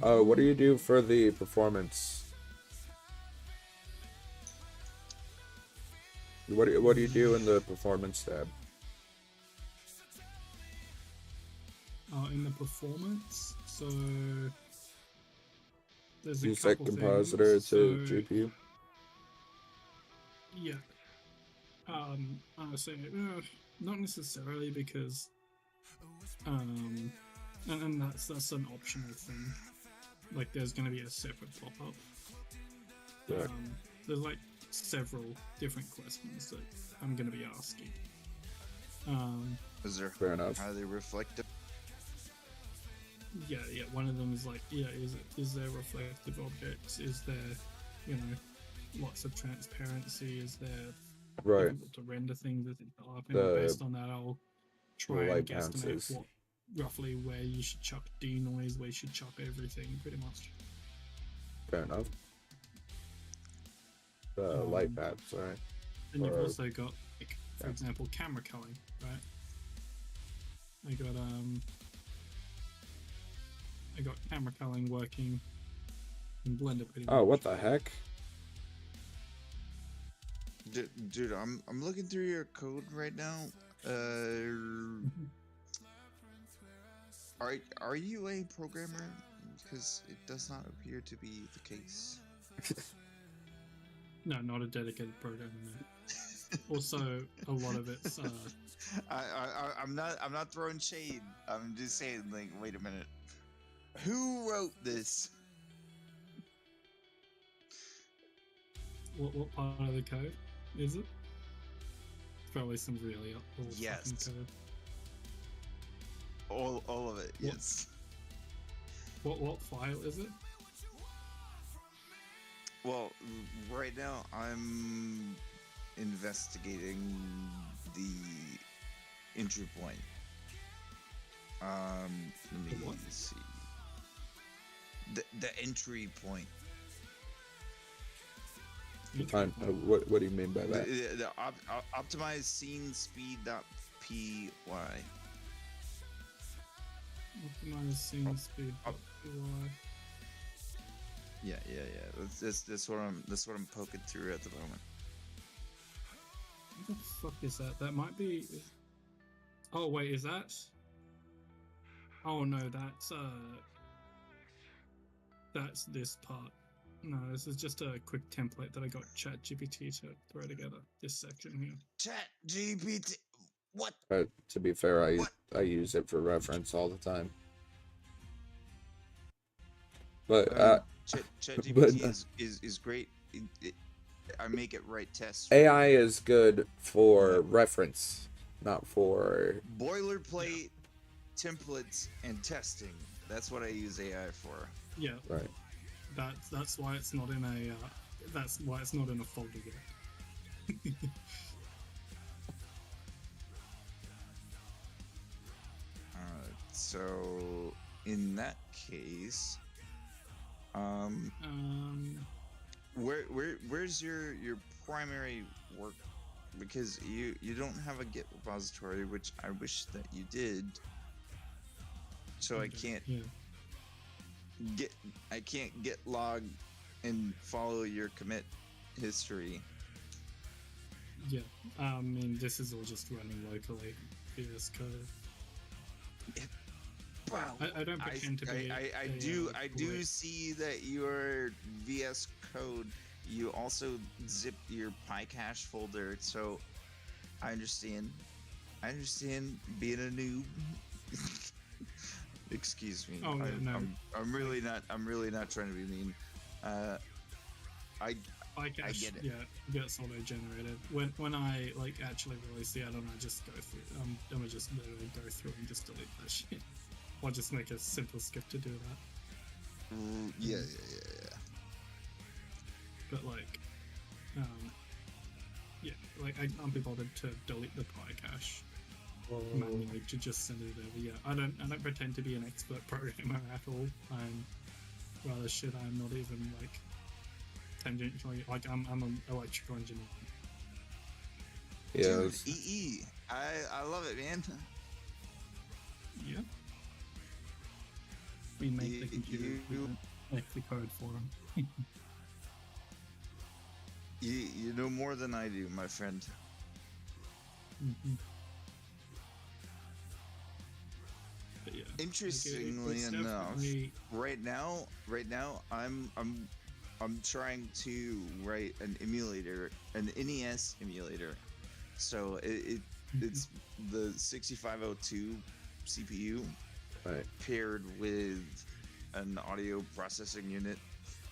What do you do for the performance? What do you do in the performance tab? in the performance, so there's a You set couple compositor things. to So, GPU. yeah. I was saying not necessarily because and that's an optional thing. Like there's gonna be a separate pop-up. Right. There's like several different questions that I'm gonna be asking. Is there Fair enough. highly reflective? Yeah, one of them is like, is there reflective objects? Is there, lots of transparency? Is there Right. difficult to render things as it up? And The- based on that, I'll try the and light guesstimate bounces. roughly where you should chuck denoise, where you should chuck everything, pretty much. Fair enough. The light paths, right? And you've Or- also got, like, for yeah. example, camera culling, right? I got camera culling working in Blender pretty much. Oh, what the heck? Dude, I'm looking through your code right now. Are you a programmer? Because it does not appear to be the case. No, not a dedicated programmer. No. Also, a lot of it's I'm not throwing shade. I'm just saying, like, wait a minute. Who wrote this? what part of the code is it? Probably some really old Yes. fucking code. All of it. What? Yes. What file is it? Well, right now I'm investigating the entry point. Let me what? see. The entry point. What do you mean by that? The optimized scene speed.py. Optimize scene speed. UI. Yeah. That's what I'm poking through at the moment. What the fuck is that? That might be. Oh wait, is that? Oh no, that's this part. No, this is just a quick template that I got ChatGPT to throw together. This section here. Chat GPT. What? To be fair, What? I use it for reference all the time. But Chat but, GPT is great. I make it write tests. AI is good for reference, not for Boilerplate, templates, and testing. That's what I use AI for. Yeah, right. that's why it's not in a that's why it's not in a folder yet. So in that case, um, where's your primary work? Because you don't have a Git repository, which I wish that you did. So I can't Yeah. get log and follow your commit history. Yeah. I mean, this is all just running locally. VS Code. Wow. I don't pretend to be. I a, do poet. see that your VS Code. You also zip your PyCache folder, so I understand. I understand being a noob. Excuse me. Oh, yeah, no. I'm really not trying to be mean. I PyCache, get it. yeah, gets auto generated. When I like actually release the add-on, I just go through. I'm gonna just literally go through and just delete that shit. Or just make a simple script to do that. Yeah. But like, yeah, like I can't be bothered to delete the PyCache manually to just send it over. Yeah, I don't pretend to be an expert programmer at all. I'm rather shit. I'm not even like tangentially like I'm an electrical engineer. Yeah, Dude, it's- EE. I love it, man. Yeah. We make You- the computer. you- We don't make the code for them. You know more than I do, my friend. Mm-hmm. But yeah. Interestingly it's enough, definitely- right now I'm trying to write an emulator, an NES emulator. So it's the 6502 CPU right. paired with an audio processing unit.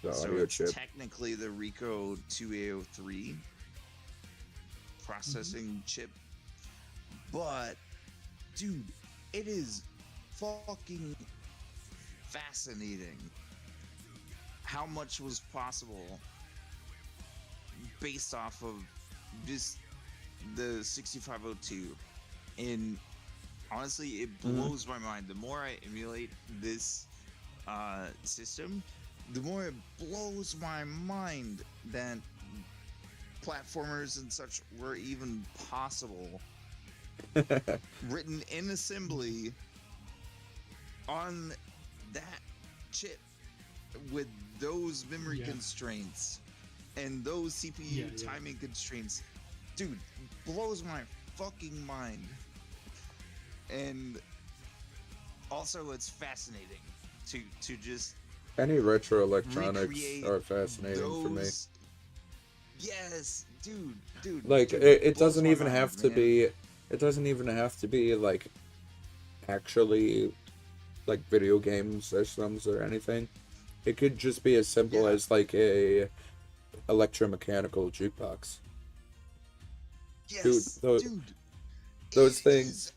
The So audio it's chip. technically the Rico 2A03 processing chip. But dude, it is fucking fascinating how much was possible based off of just the 6502. And honestly, it blows my mind. The more I emulate this system, the more it blows my mind that platformers and such were even possible. Written in assembly on that chip with those memory Yeah. constraints and those CPU Yeah. timing constraints. Dude, blows my fucking mind. And also it's fascinating to just Any retro electronics recreate are fascinating for me. those. Yes, dude. Like dude, it blows doesn't my even mind, have to man. be. It doesn't even have to be like actually like video game systems or anything. It could just be as simple Yeah. as like a electromechanical jukebox. Yes, those- dude. those It things- is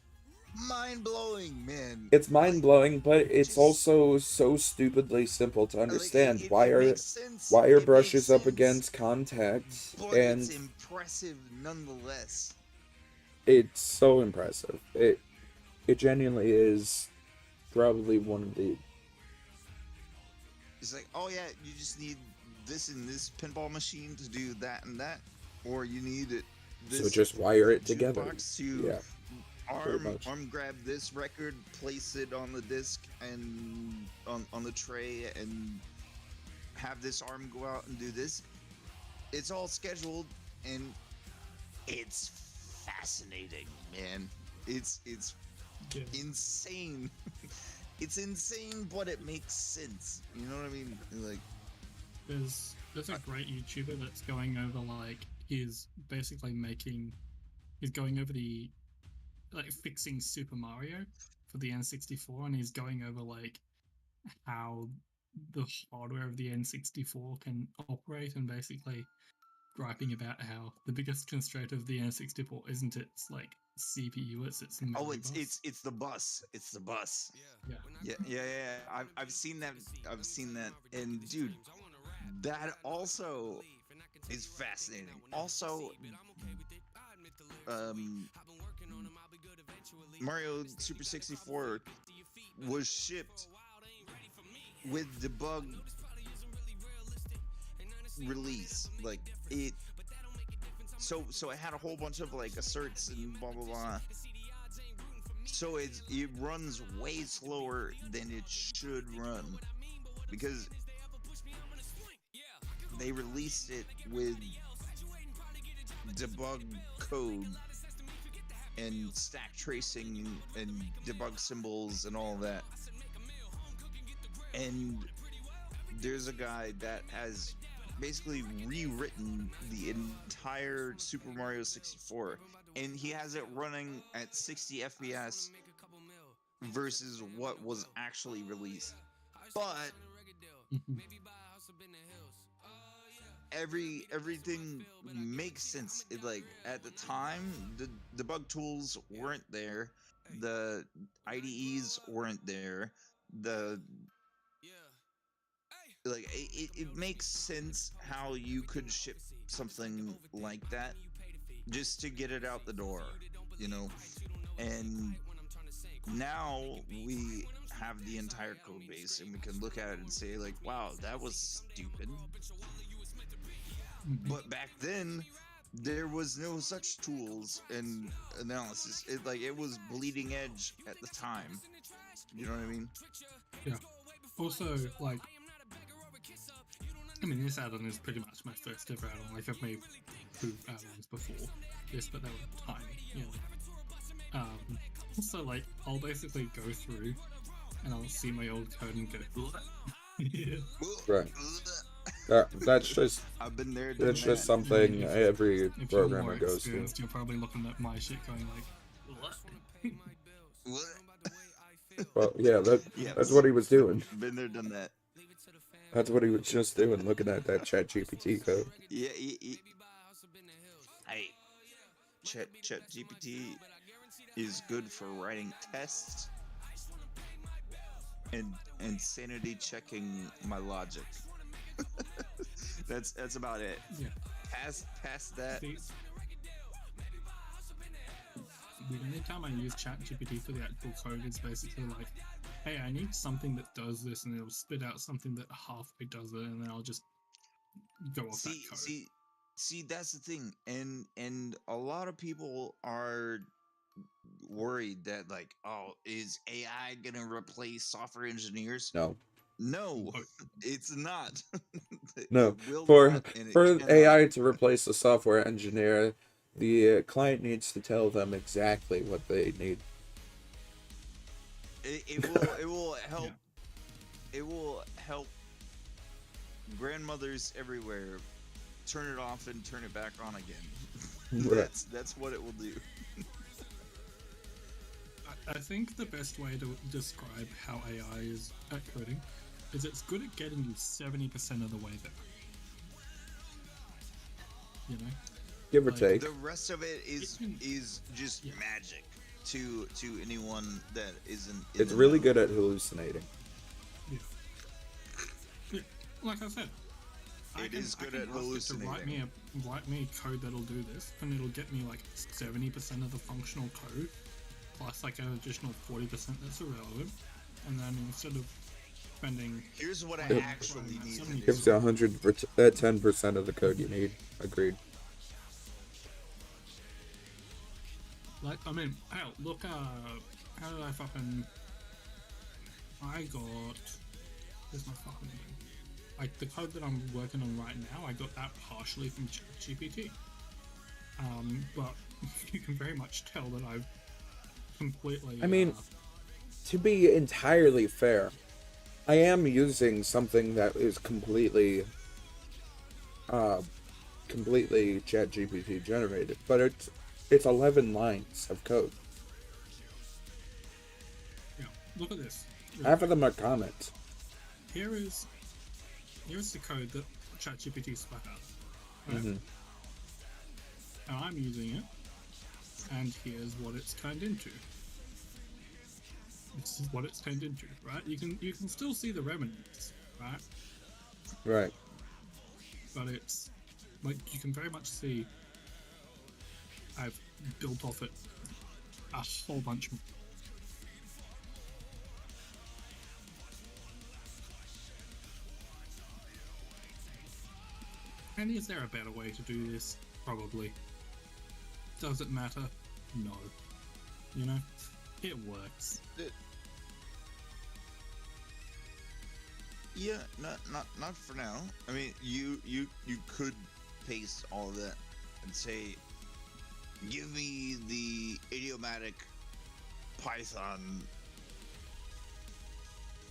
mind-blowing, man. It's mind blowing, but it's just- also so stupidly simple to understand. it Wire makes sense. wire It brushes makes up sense, against contacts, but and it's impressive nonetheless. it's so impressive. It genuinely is probably one of the It's like, oh yeah, you just need this and this pinball machine to do that and that, or you need it. This so just wire it together. jukebox to Yeah. pretty much. arm grab this record, place it on the disc and on the tray, and have this arm go out and do this. It's all scheduled, and it's fascinating, man. It's Yeah. insane. It's insane, but it makes sense. You know what I mean? Like, There's a great YouTuber that's going over like he's basically going over the like fixing Super Mario for the N64, and he's going over like how the hardware of the N64 can operate, and basically griping about how the biggest constraint of the N64 isn't its like CPU, it's memory oh, bus. it's the bus. It's the bus. I've seen that. And dude, that also is fascinating. Also, um, Mario Super 64 was shipped with debug release. Like it, so it had a whole bunch of like asserts and blah blah blah. So it runs way slower than it should run because they released it with debug code and stack tracing and debug symbols and all that. And there's a guy that has basically rewritten the entire Super Mario 64, and he has it running at 60 FPS versus what was actually released. But everything makes sense. It, like at the time, the debug tools weren't there, the IDEs weren't there, the like it makes sense how you could ship something like that just to get it out the door, you know. And now we have the entire code base and we can look at it and say like, wow, that was stupid. But back then there was no such tools and analysis. It was bleeding edge at the time, you know what I mean? Yeah. Also, like, I mean, this add-on is pretty much my first ever add-on. Like, I've made 2 add-ons before this, but they were tiny, you know. Also, like, I'll basically go through and I'll see my old code and go, yeah. Right. That's just I've been there. that's just something every If you're programmer more goes through. experienced, you're probably looking at my shit going like, what? Well, yeah, Yes. that's what he was doing. Been there, done that. That's what he was just doing, looking at that ChatGPT code. Yeah, hey, ChatGPT is good for writing tests and sanity checking my logic. That's about it. Yeah. Past that. See, the only time I use ChatGPT for the actual code is basically like, hey, I need something that does this, and it'll spit out something that halfway does it, and then I'll just go off that code. See, that's the thing, and a lot of people are worried that like, oh, is AI gonna replace software engineers? No. No, it's not. No. It will For not, and it for cannot. AI to replace the software engineer, the client needs to tell them exactly what they need. It will help. Yeah. It will help grandmothers everywhere turn it off and turn it back on again. Right. That's what it will do. I think the best way to describe how AI is at coding is it's good at getting you 70% of the way there. You know? Give or Like, take. The rest of it is just magic to anyone that isn't. In It's the really know. good at hallucinating. Yeah, like I said, It is good at ask it to hallucinating. write me a code that'll do this, and it'll get me like 70% of the functional code, plus like an additional 40% that's irrelevant, and then instead of spending, Here's what I Yep. actually need to do. Gives you 10% of the code you need. Agreed. like, I mean, hell, look, how did I fucking, I got, where's my fucking thing? Like, the code that I'm working on right now, I got that partially from ChatGPT. But you can very much tell that I've completely, I mean, to be entirely fair, I am using something that is completely ChatGPT generated, but it's 11 lines of code. yeah, look at this. Half of them are comments. Here's the code that ChatGPT spat out. Right? Mhm. And I'm using it, and here's what it's turned into. This is what it's turned into, right? You can still see the remnants, right? Right. But it's like you can very much see I've built off it a whole bunch more. And is there a better way to do this? Probably. Does it matter? No. You know, it works. Yeah, not for now. I mean, you could paste all of that and say, give me the idiomatic Python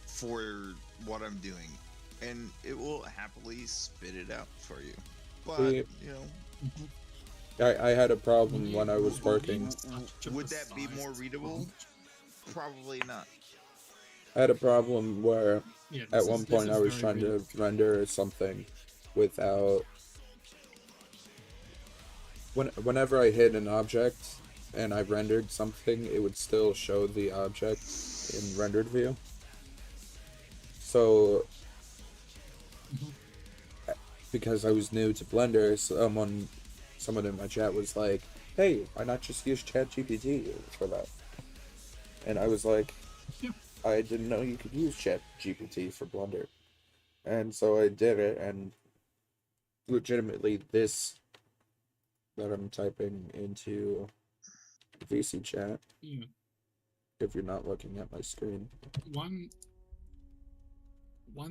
for what I'm doing, and it will happily spit it out for you. But See, you know, I had a problem when I was working. would that be more readable? Probably not. I had a problem where Yeah, at one this point is I was very trying readable. to render something without. Whenever I hit an object and I rendered something, it would still show the object in rendered view. So, because I was new to Blender, someone in my chat was like, "Hey, why not just use ChatGPT for that?" And I was like, Yeah. I didn't know you could use ChatGPT for Blender. And so I did it, and legitimately this that I'm typing into VC chat, Yeah. if you're not looking at my screen. One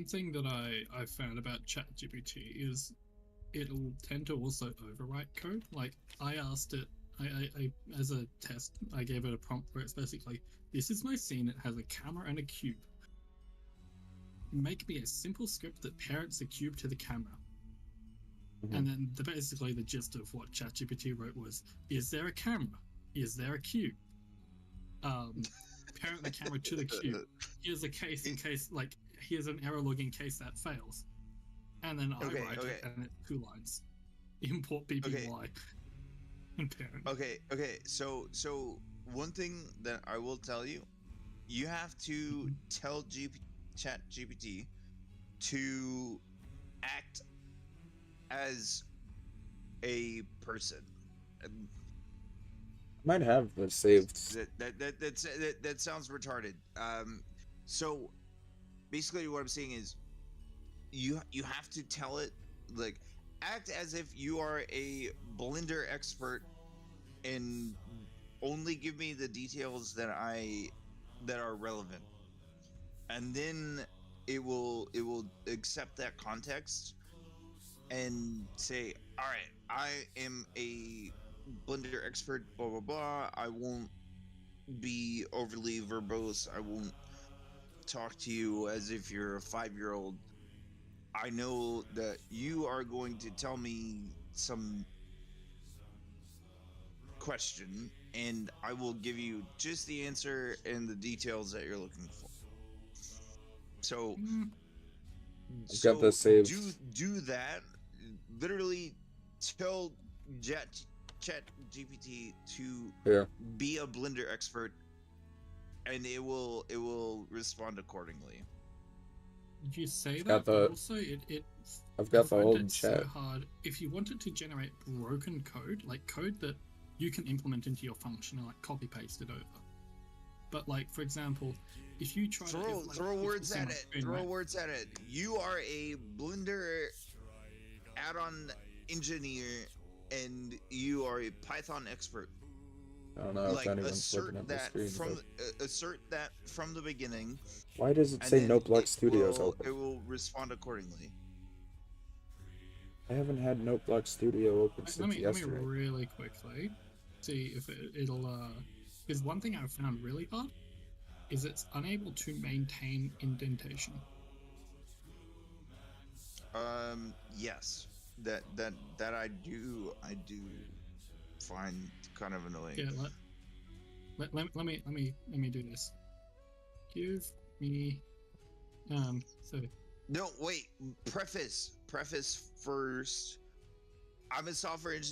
thing that I found about ChatGPT is it'll tend to also overwrite code. Like I asked it, I as a test, I gave it a prompt where it's basically, this is my scene. It has a camera and a cube. Make me a simple script that parents a cube to the camera. And then basically the gist of what ChatGPT wrote was, is there a camera? Is there a cube? Parent the camera to the cube. Here's a case in case, like, here's an error log in case that fails. And then I Okay, write okay. it, and it's 2 lines. Import BBY and parent. Okay. So one thing that I will tell you, you have to tell ChatGPT to act as a person. Might have the saved. That sounds retarded. So basically, what I'm saying is, you have to tell it, like, act as if you are a Blender expert and only give me the details that are relevant, and then it will accept that context and say, all right, I am a Blender expert, blah blah blah. I won't be overly verbose. I won't talk to you as if you're a 5-year-old. I know that you are going to tell me some question, and I will give you just the answer and the details that you're looking for. So, I've got this saved. do that. Literally, tell Chat GPT to be a Blender expert, and it will respond accordingly. You say got that, the- but also I've got I the find old it chat. so hard. If you wanted to generate broken code, like code that you can implement into your function and like copy paste it over. But like, for example, if you try throw words at it. Throw words at it. You are a Blender add-on engineer, and you are a Python expert. I don't know if Like, anyone's looking at my screen. assert that from the beginning. Why does it and say then Noteblock it Studios will- open? It will respond accordingly. I haven't had Noteblock Studio open since Let me yesterday. really quickly see if it'll. Because one thing I've found really hard is it's unable to maintain indentation. Yes, that I do find kind of annoying. Yeah, let me do this. Give me so No, wait. Preface first. I'm a software engineer.